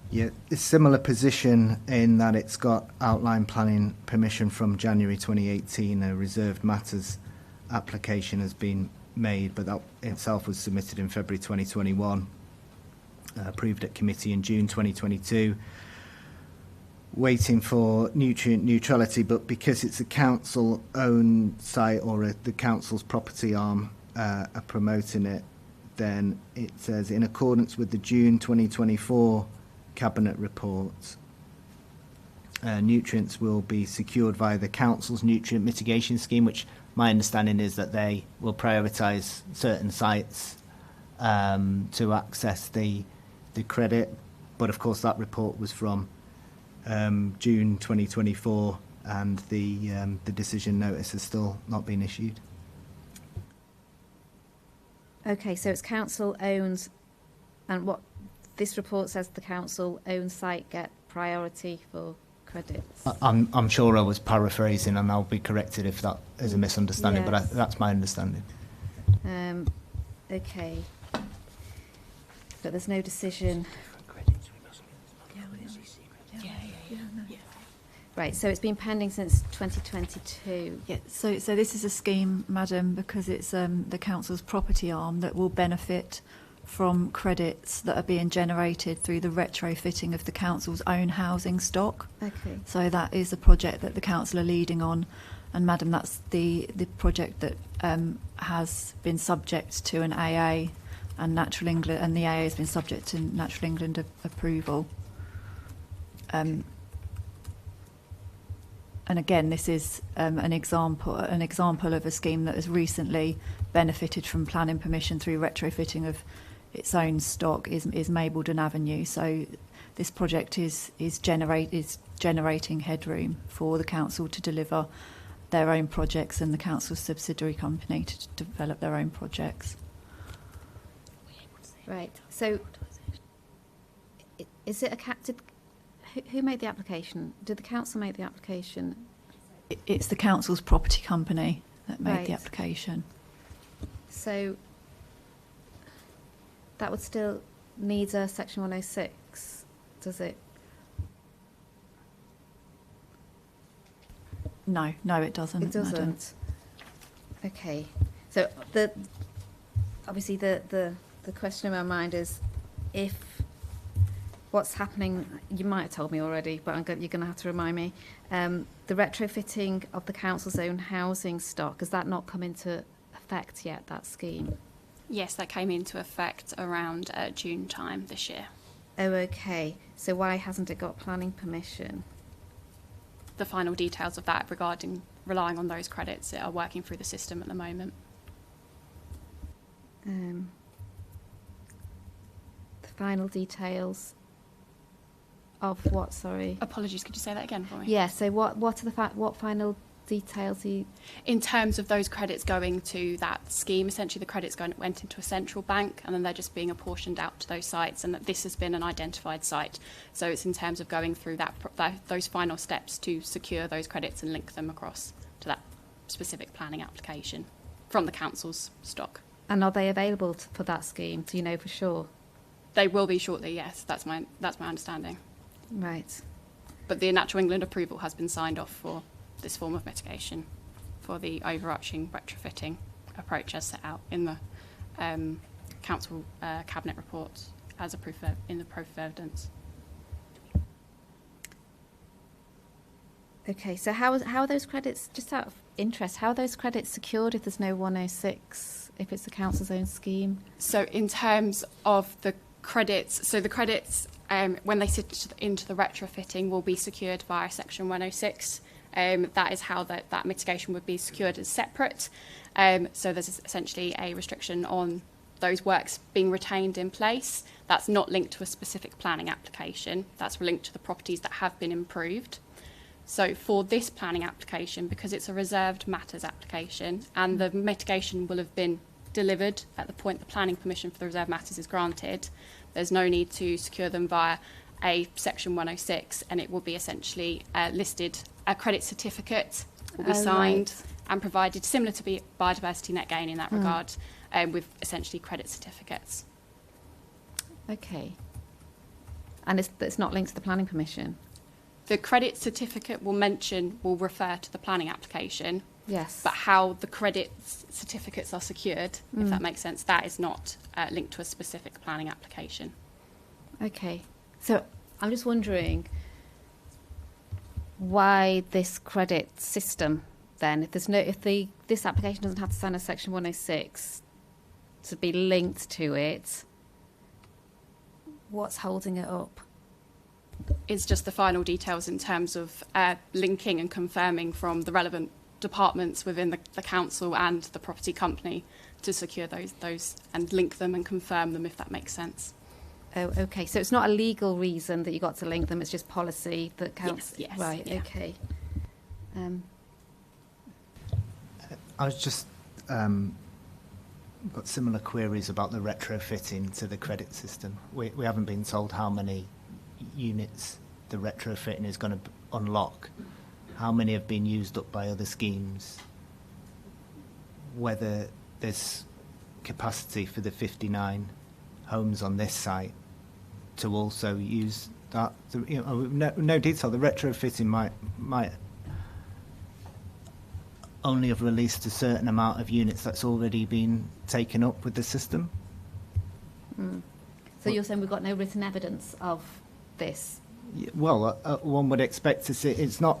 Yeah, it's similar position in that it's got outline planning permission from January 2018. A reserved matters application has been made, but that itself was submitted in February 2021, approved at committee in June 2022. Waiting for nutrient neutrality, but because it's a council-owned site or the council's property arm are promoting it, then it says in accordance with the June 2024 Cabinet report, nutrients will be secured via the Council's nutrient mitigation scheme, which my understanding is that they will prioritise certain sites to access the credit. But of course that report was from June 2024 and the decision notice has still not been issued. Okay, so it's council owned, and what this report says, the council owned site get priority for credits. I'm sure I was paraphrasing, and I'll be corrected if that is a misunderstanding, Yes. but that's my understanding. Okay, but there's no decision. Right, so it's been pending since 2022. Yeah, so this is a scheme, Madam, because it's the council's property arm that will benefit from credits that are being generated through the retrofitting of the council's own housing stock. Okay. So that is a project that the council are leading on, and Madam, that's the project that has been subject to an AA and Natural England, and the AA has been subject to Natural England approval. And again, this is an example of a scheme that has recently benefited from planning permission through retrofitting of its own stock is Mabledon Avenue. So this project is generating headroom for the council to deliver their own projects and the council's subsidiary company to develop their own projects. Right. So is it who made the application? Did the council make the application? It's the council's property company that made the Right. application. So that would still need a Section 106, does it? No, it doesn't. It doesn't. Madam. Okay. So obviously the question in my mind is, if what's happening, you might have told me already, but you're going to have to remind me. The retrofitting of the council's own housing stock, has that not come into effect yet, that scheme? Yes, that came into effect around June time this year. Oh, okay. So why hasn't it got planning permission? The final details of that regarding relying on those credits are working through the system at the moment. The final details of what, sorry? Apologies, could you say that again for me? Yeah, so what are what final details In terms of those credits going to that scheme, essentially the credits went into a central bank and then they're just being apportioned out to those sites, and that this has been an identified site. So it's in terms of going through those final steps to secure those credits and link them across to that specific planning application from the council's stock. And are they available for that scheme? Do you know for sure? They will be shortly, yes. That's my understanding. Right. But the Natural England approval has been signed off for this form of mitigation for the overarching retrofitting approach as set out in the council cabinet report as a in the proof of evidence. Okay, so how are those credits, just out of interest, how are those credits secured if there's no 106, if it's the council's own scheme? So in terms of the credits, when they sit into the retrofitting will be secured via Section 106. That is how that mitigation would be secured as separate. So there's essentially a restriction on those works being retained in place. That's not linked to a specific planning application. That's linked to the properties that have been improved. So for this planning application, because it's a reserved matters application and the mitigation will have been delivered at the point the planning permission for the reserved matters is granted, there's no need to secure them via a Section 106, and it will be essentially listed. A credit certificate will be signed and provided, similar to biodiversity net gain in that regard, with essentially credit certificates. Okay. And it's not linked to the planning permission? The credit certificate will refer to the planning application. Yes. But how the credit certificates are secured, if that makes sense, that is not linked to a specific planning application. Okay. So I'm just wondering why this credit system then, if this application doesn't have to sign a Section 106 to be linked to it, what's holding it up? is just the final details in terms of linking and confirming from the relevant departments within the council and the property company to secure those and link them and confirm them, if that makes sense. Oh, okay. So it's not a legal reason that you got to link them, it's just policy that counts? Yes, right, yeah. okay. I was just got similar queries about the retrofitting to the credit system. We haven't been told how many units the retrofitting is going to unlock, how many have been used up by other schemes, whether there's capacity for the 59 homes on this site to also use that. You know, no detail. The retrofitting might only have released a certain amount of units that's already been taken up with the system. So you're saying we've got no written evidence of this? Yeah, well, one would expect to see. It's not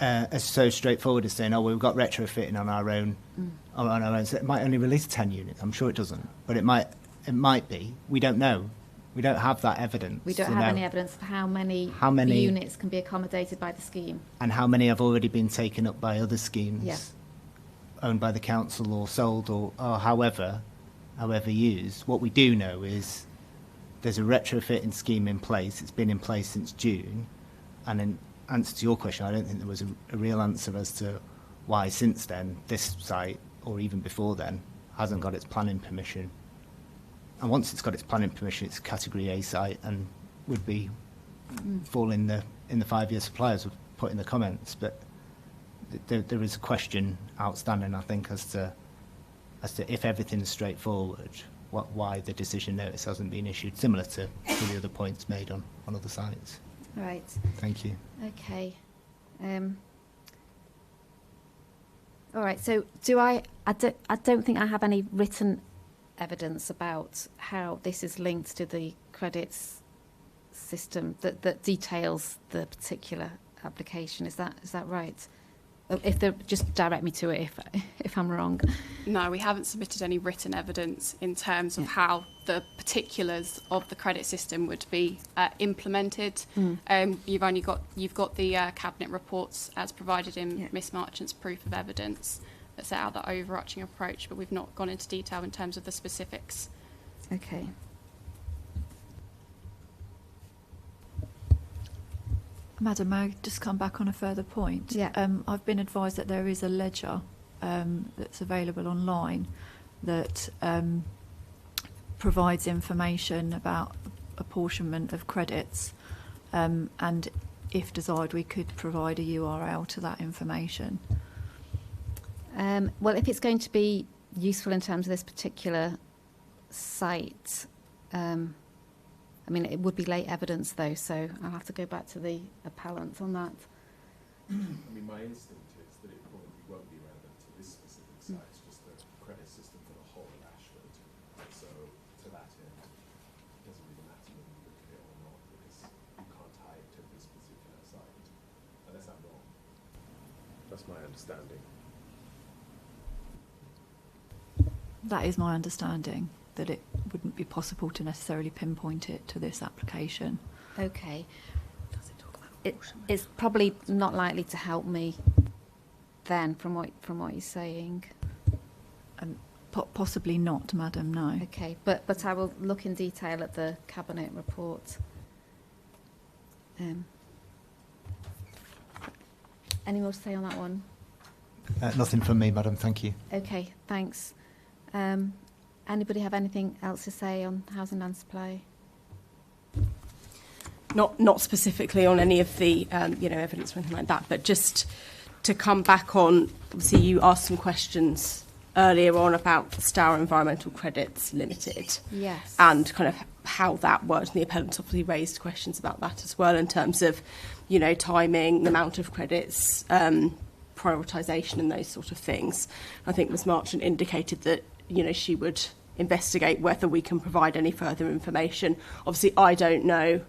as so straightforward as saying, "Oh, we've got retrofitting on our own." On our own, so it might only release 10 units. I'm sure it doesn't, but it might be. We don't know. We don't have that evidence. We don't have any evidence of how many units can be accommodated by the scheme, and how many have already been taken up by other schemes, owned by the council or sold or however used. What we do know is there's a retrofitting scheme in place. It's been in place since June, and in answer to your question, I don't think there was a real answer as to why since then this site, or even before then, hasn't got its planning permission. And once it's got its planning permission, it's a Category A site and would be fall in the 5-year supply, as we've put in the comments. But there is a question outstanding, I think, as to if everything's straightforward, why the decision notice hasn't been issued, similar to the other points made on other sites. right? Thank you. Okay. All right. So I don't think I have any written evidence about how this is linked to the credits system that details the particular application. Is that right? If they just direct me to it if I'm wrong. No, we haven't submitted any written evidence in terms of how the particulars of the credit system would be implemented. You've got the cabinet reports as provided in Miss Marchant's proof of evidence that set out that overarching approach, but we've not gone into detail in terms of the specifics. Okay. Madam, may I just come back on a further point? Yeah. I've been advised that there is a ledger that's available online that provides information about apportionment of credits, and if desired, we could provide a URL to that information. Well, if it's going to be useful in terms of this particular site, I mean, it would be late evidence, though, so I'll have to go back to the appellant on that. I mean, my instinct is that it probably won't be relevant to this specific site, it's just the credit system for the whole of Ashford. So, to that end, it doesn't really matter whether you look at it or not, because you can't tie it to this particular site, unless I'm wrong. That's my understanding. That is my understanding, that it wouldn't be possible to necessarily pinpoint it to this application. Okay. It's probably not likely to help me then, from what you're saying. Possibly not, Madam, no. Okay, but I will look in detail at the cabinet report. Any more to say on that one? Nothing from me, Madam. Thank you. Okay, thanks. Anybody have anything else to say on housing land supply? Not specifically on any of the evidence or anything like that, but just to come back on, obviously you asked some questions earlier on about the Stour Environmental Credits Limited. Yes. And kind of how that works. And the appellant obviously raised questions about that as well in terms of, timing, the amount of credits, prioritisation and those sort of things. I think Ms Marchant indicated that, she would investigate whether we can provide any further information. Obviously, I don't know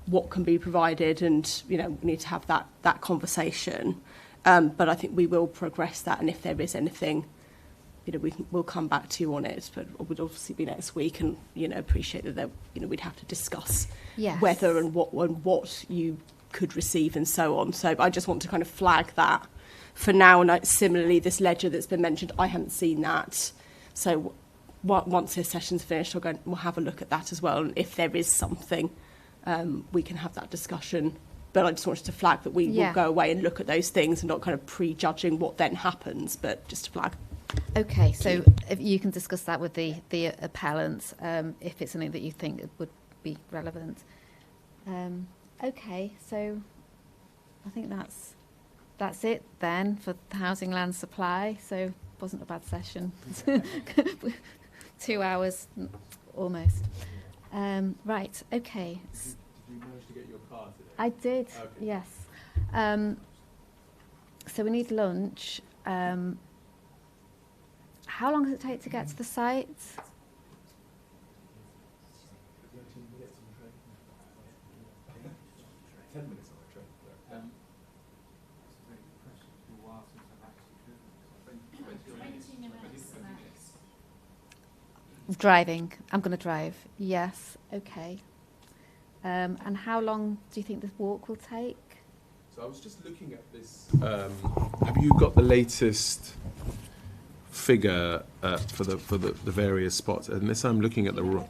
what can be provided and, we need to have that conversation. But I think we will progress that, and if there is anything, we'll come back to you on it, but it would obviously be next week, and appreciate that we'd have to discuss whether and what you could receive and so on. So I just want to kind of flag that for now. And similarly, this ledger that's been mentioned, I haven't seen that. So once this session's finished, we'll have a look at that as well. And if there is something, we can have that discussion. But I just wanted to flag that we will go away and look at those things and not kind of prejudging what then happens, but just to flag. Okay, so if you can discuss that with the appellant, if it's something that you think would be relevant. Okay, so I think that's it then for the housing land supply. So it wasn't a bad session. 2 hours almost. Right, okay. Did you manage to get your car today? I did, Okay. yes. So we need lunch. How long does it take to get to the site? 10 minutes on the train. Driving. I'm going to drive. Yes. Okay. And how long do you think this walk will take? So I was just looking at this. Have you got the latest figure for the various spots? Unless I'm looking at the wrong.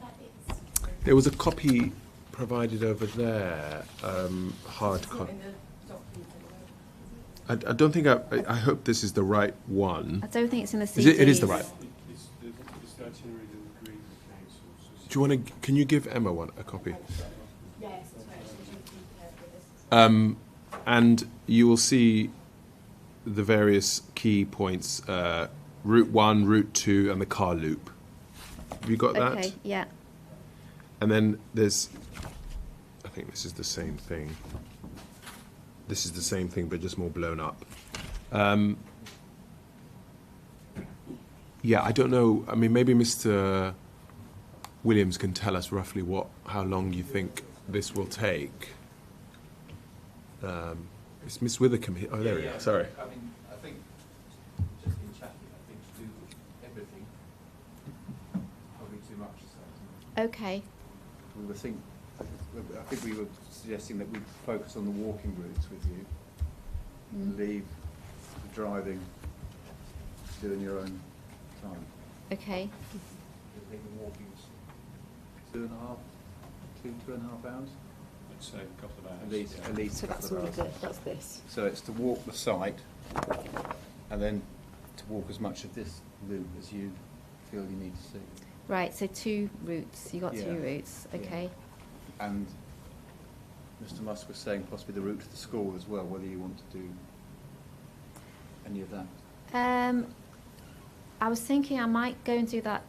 There was a copy provided over there, hard copy. I don't think I hope this is the right one. I don't think it's in the CDs. It is the right. Do you want to? Can you give Emma a copy? And you will see the various key points: Route 1, Route 2, and the car loop. Have you got that? Okay. Yeah. And then there's. I think this is the same thing. This is the same thing, but just more blown up. Yeah, I don't know. I mean, maybe Mr. Williams can tell us roughly how long you think this will take. It's Miss Withercombe here. Oh, there we are. Sorry. I mean, I think just in chatting, I think to do everything probably too much. So. Okay. I think we were suggesting that we focus on the walking routes with you, leave the driving, doing your own time. Okay. I think the walking's 2.5 hours. I'd say a couple of hours. At least. So that's all of it. That's this. So it's to walk the site, and then to walk as much of this loop as you feel you need to see. Right. So 2 routes. You got 2 routes. Okay. Yeah. And Mr. Musk was saying possibly the route to the school as well, whether you want to do any of that. I was thinking I might go and do that,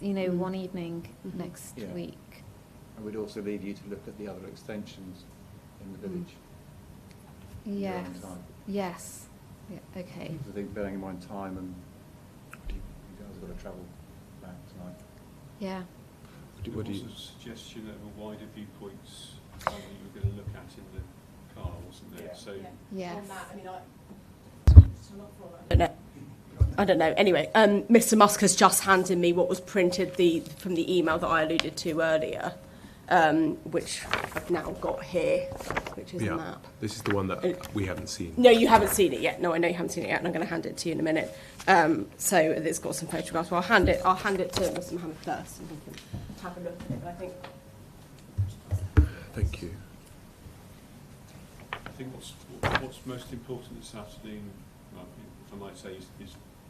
one evening next week. And we'd also leave you to look at the other extensions in the village. Yes. Your own time. Yes. Yeah, okay. I think bearing in mind time and you guys have got to travel back tonight. Yeah. There was a suggestion of a wider viewpoints that you were going to look at in the car, wasn't there? So Yes. I don't know. Anyway, Mr. Musk has just handed me what was printed from the email that I alluded to earlier, which I've now got here, which is a map. This is the one that we haven't seen. No, you haven't seen it yet. No, I know you haven't seen it yet, and I'm going to hand it to you in a minute. So it's got some photographs. Well, I'll hand it to Mr. Mohammed first, and he can have a look at it. But I think. Thank you. I think what's most important this afternoon, if I might say, is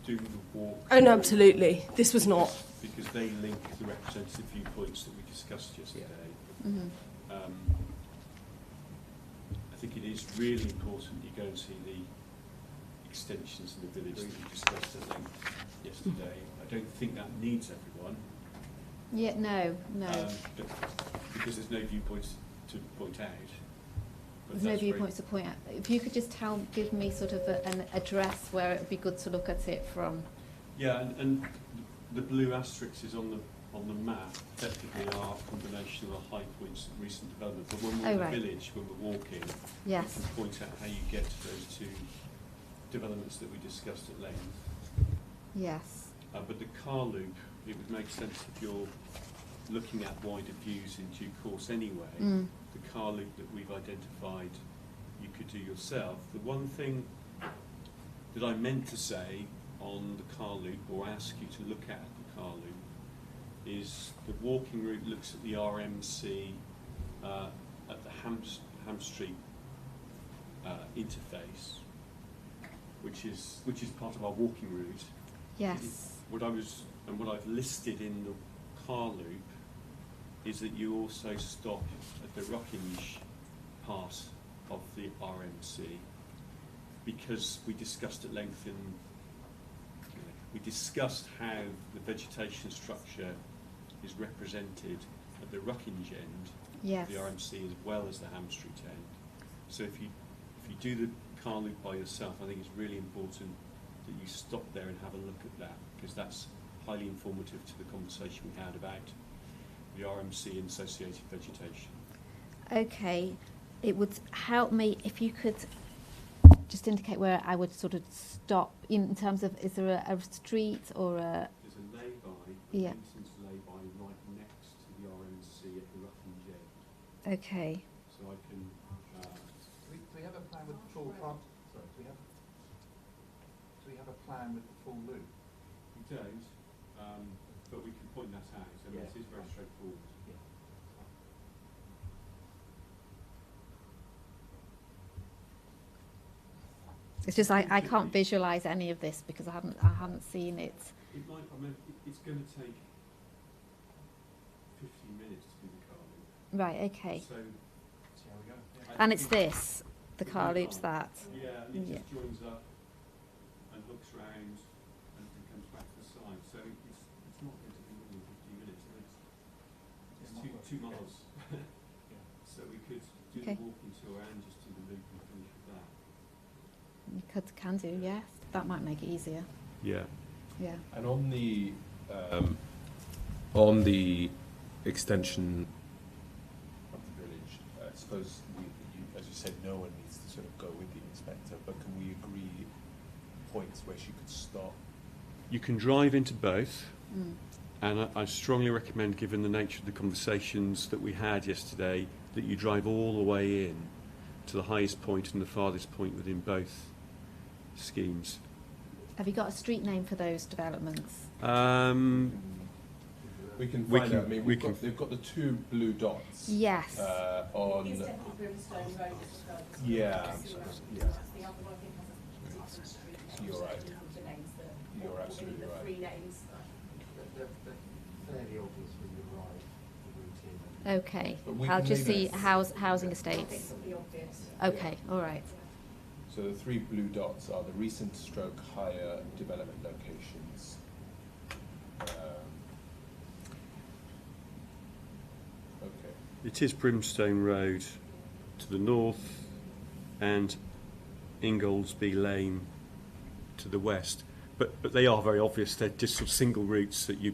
do the walk. Oh no, absolutely. This was not. Because they link the representative viewpoints that we discussed yesterday. I think it is really important you go and see the extensions in the village that we discussed at length yesterday. I don't think that needs everyone. Yeah, no. But because there's no viewpoints to point out. But There's no viewpoints to point out. If you could just give me sort of an address where it would be good to look at it from. Yeah, and the blue asterisks is on the map effectively are a combination of the high points of recent development. But when we're in the village, when we're walking, we can point out how you get to those 2 developments that we discussed at length. Yes. But the car loop, it would make sense if you're looking at wider views in due course anyway. The car loop that we've identified, you could do yourself. The one thing that I meant to say on the car loop, or ask you to look at the car loop, is the walking route looks at the RMC at the Hamstreet interface, which is part of our walking route. Yes. What I've listed in the car loop is that you also stop at the Rockinge part of the RMC, because we discussed at length we discussed how the vegetation structure is represented at the Rockinge end Yes. of the RMC as well as the Hamstreet end. So if you do the car loop by yourself, I think it's really important that you stop there and have a look at that, because that's highly informative to the conversation we had about the RMC and associated vegetation. Okay, it would help me if you could just indicate where I would sort of stop in terms of, is there a street or a... There's a lay-by, Yeah. Vincent's lay-by right next to the RMC at the Rockinge end. Okay. So I can... Do we have a plan with the full front? Sorry, do we have a plan with the full loop? We don't, but we can point that out. I mean, Yeah. it is very straightforward. It's just I can't visualise any of this because I haven't seen it. It might, I mean, it's going to take 15 minutes to do the car loop. Right, okay. So, See how we go? Yeah. And it's this, the car loop's that. yeah, and it Yeah. just joins up and looks round and comes back to the side. So it's not going to be more than 15 minutes. It's 2 miles. So we could do Okay. the walking tour and just do the loop and finish with that. You can do, yes. That might make it easier. Yeah. Yeah. And on the extension of the village, I suppose, as you said, no one needs to sort of go with the inspector, but can we agree points where she could stop? You can drive into both, and I strongly recommend, given the nature of the conversations that we had yesterday, that you drive all the way in to the highest point and the farthest point within both schemes. Have you got a street name for those developments? We can We find can- out. I mean, we they've got the 2 blue dots. Yes. On. Yeah. Yeah. You're right. You're absolutely right. They're fairly obvious when you arrive the route in. Okay. But we I'll can just leave see it. housing estates. Okay, all right. So the 3 blue dots are the recent stroke higher development locations. Okay. It is Brimstone Road to the north and Ingoldsby Lane to the west. But they are very obvious. They're just sort of single routes that you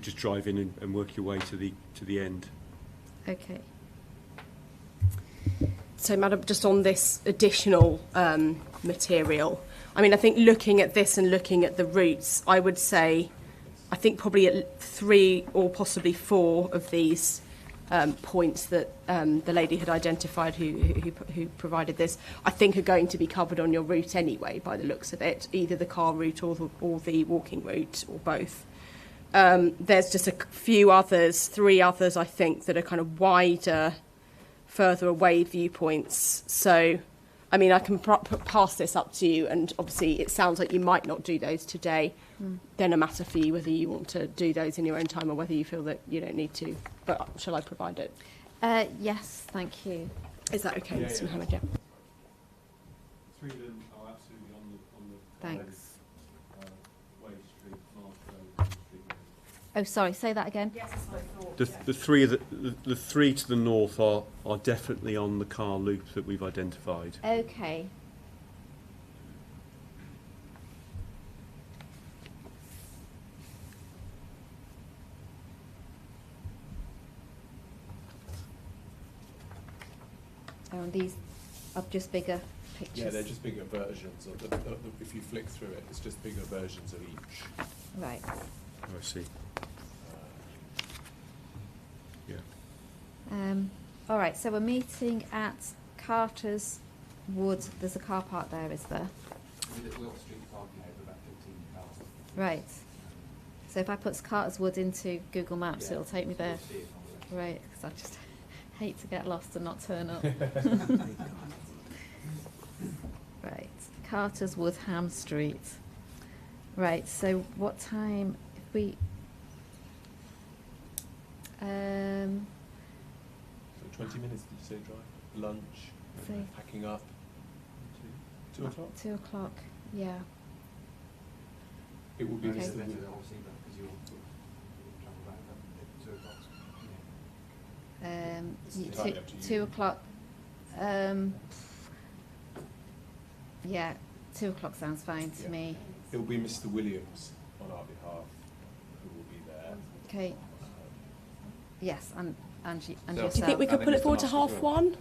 just drive in and work your way to the end. Okay. So, Madam, just on this additional material, I mean, I think looking at this and looking at the routes, I would say, I think probably at 3 or possibly 4 of these points that the lady had identified who provided this, I think are going to be covered on your route anyway, by the looks of it, either the car route or the walking route, or both. There's just a few others, 3 others, I think, that are kind of wider, further away viewpoints. So, I mean, I can pass this up to you, and obviously it sounds like you might not do those today. Then a matter for you whether you want to do those in your own time or whether you feel that you don't need to. But shall I provide it? Yes, thank you. Is that okay, Yeah, Mr. yeah. Mohammed? Yeah. 3 of them are absolutely on the Thanks. Way Street, Marsh Road, Street Road. Oh, sorry, say that again. The 3 to the north are definitely on the car loop that we've identified. Okay. And these of just bigger pictures? Yeah, they're just bigger versions of if you flick through it, it's just bigger versions of each. Right. Oh, I see. Yeah. All right, so we're meeting at Carter's Wood. There's a car park there, is there? Right. So if I put Carter's Wood into Google Maps, it'll take me there. Right, because I just hate to get lost and not turn up. Right, Carter's Wood, Hamstreet. Right, so what time, if we... So 20 minutes, did you say, drive? Lunch, packing up? 2 o'clock? 2 o'clock, yeah. It will be Okay. Mr. Entirely up to you. 2 o'clock. Yeah, 2 o'clock sounds fine to me. It will be Mr. Williams on our behalf who will be there. Okay. Yes, and Angie, and So- yourself. Do you think we could put it forward to 1:30?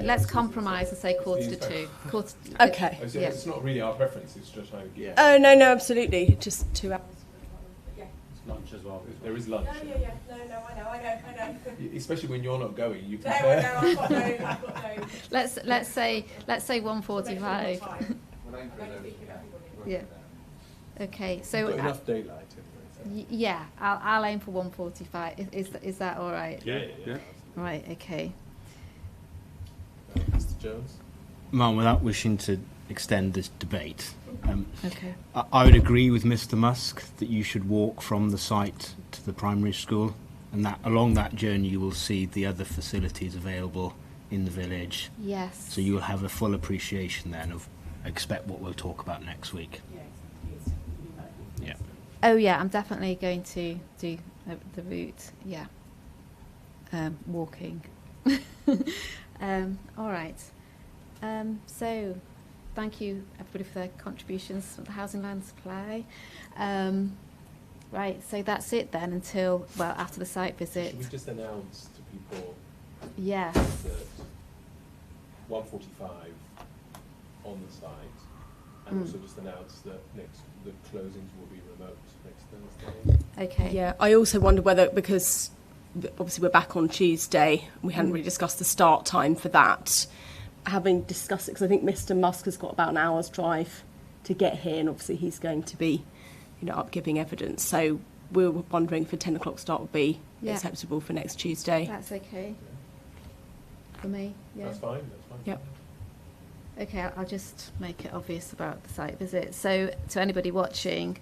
Let's compromise and say quarter to 2. Okay. Yeah. It's not really our preference, it's just trying to get Oh, no, absolutely. Just 2 hours. Lunch as well. There is lunch. No, I know. Especially when you're not going, you can I've got no. Let's say 1:45. Yeah. Okay. So got enough daylight. yeah, I'll aim for 1:45. Is that all right? Yeah. Right. Okay. Mr. Jones? Mark, without wishing to extend this debate, Okay. I would agree with Mr. Musk that you should walk from the site to the primary school, and that along that journey you will see the other facilities available in the village. Yes. So you will have a full appreciation then of expect what we'll talk about next week. Yeah. Oh yeah, I'm definitely going to do the route. Yeah. Walking. All right. So, thank you everybody for their contributions from the housing land supply. Right. So that's it then until after the site visit. Should we just announce to people Yes. that 1:45 on the site, and also just announce that the closings will be remote next Thursday? Okay. Yeah, I also wonder whether, because obviously we're back on Tuesday, we hadn't really discussed the start time for that. Having discussed it, because I think Mr. Musk has got about an hour's drive to get here, and obviously he's going to be, up giving evidence. So we were wondering if a 10 o'clock start would be acceptable for next Tuesday. That's okay. For me. Yeah. That's fine. Yep. Okay, I'll just make it obvious about the site visit. So, to anybody watching,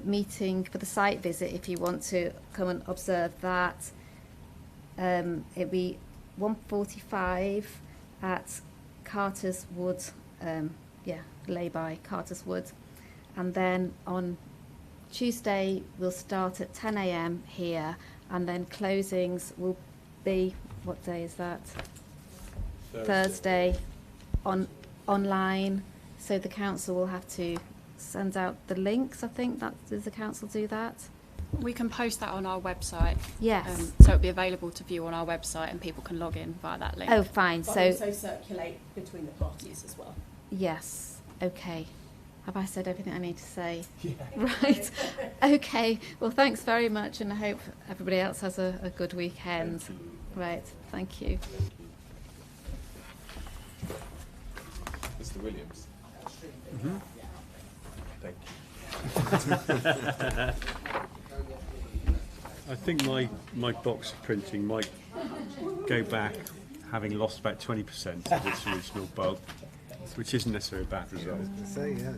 meeting for the site visit, if you want to come and observe that, it'll be 1:45 at Carter's Wood, lay-by Carter's Wood. And then on Tuesday, we'll start at 10 a.m. here, and then closings will be, what day is that? Thursday. Online, so the council will have to send out the links. I think does the council do that? We can post that on our website. Yes. So it'll be available to view on our website, and people can log in via that link. Oh, fine. But So also circulate between the parties as well. yes. Okay. Have I said everything I need to say? Yeah. Right. Okay. Well, thanks very much, and I hope everybody else has a good weekend. Thank you. Right. Thank you. Mr. Williams? Thank you. I think my box of printing might go back having lost about 20% of its original bulk, which isn't necessarily a bad result. Say yes.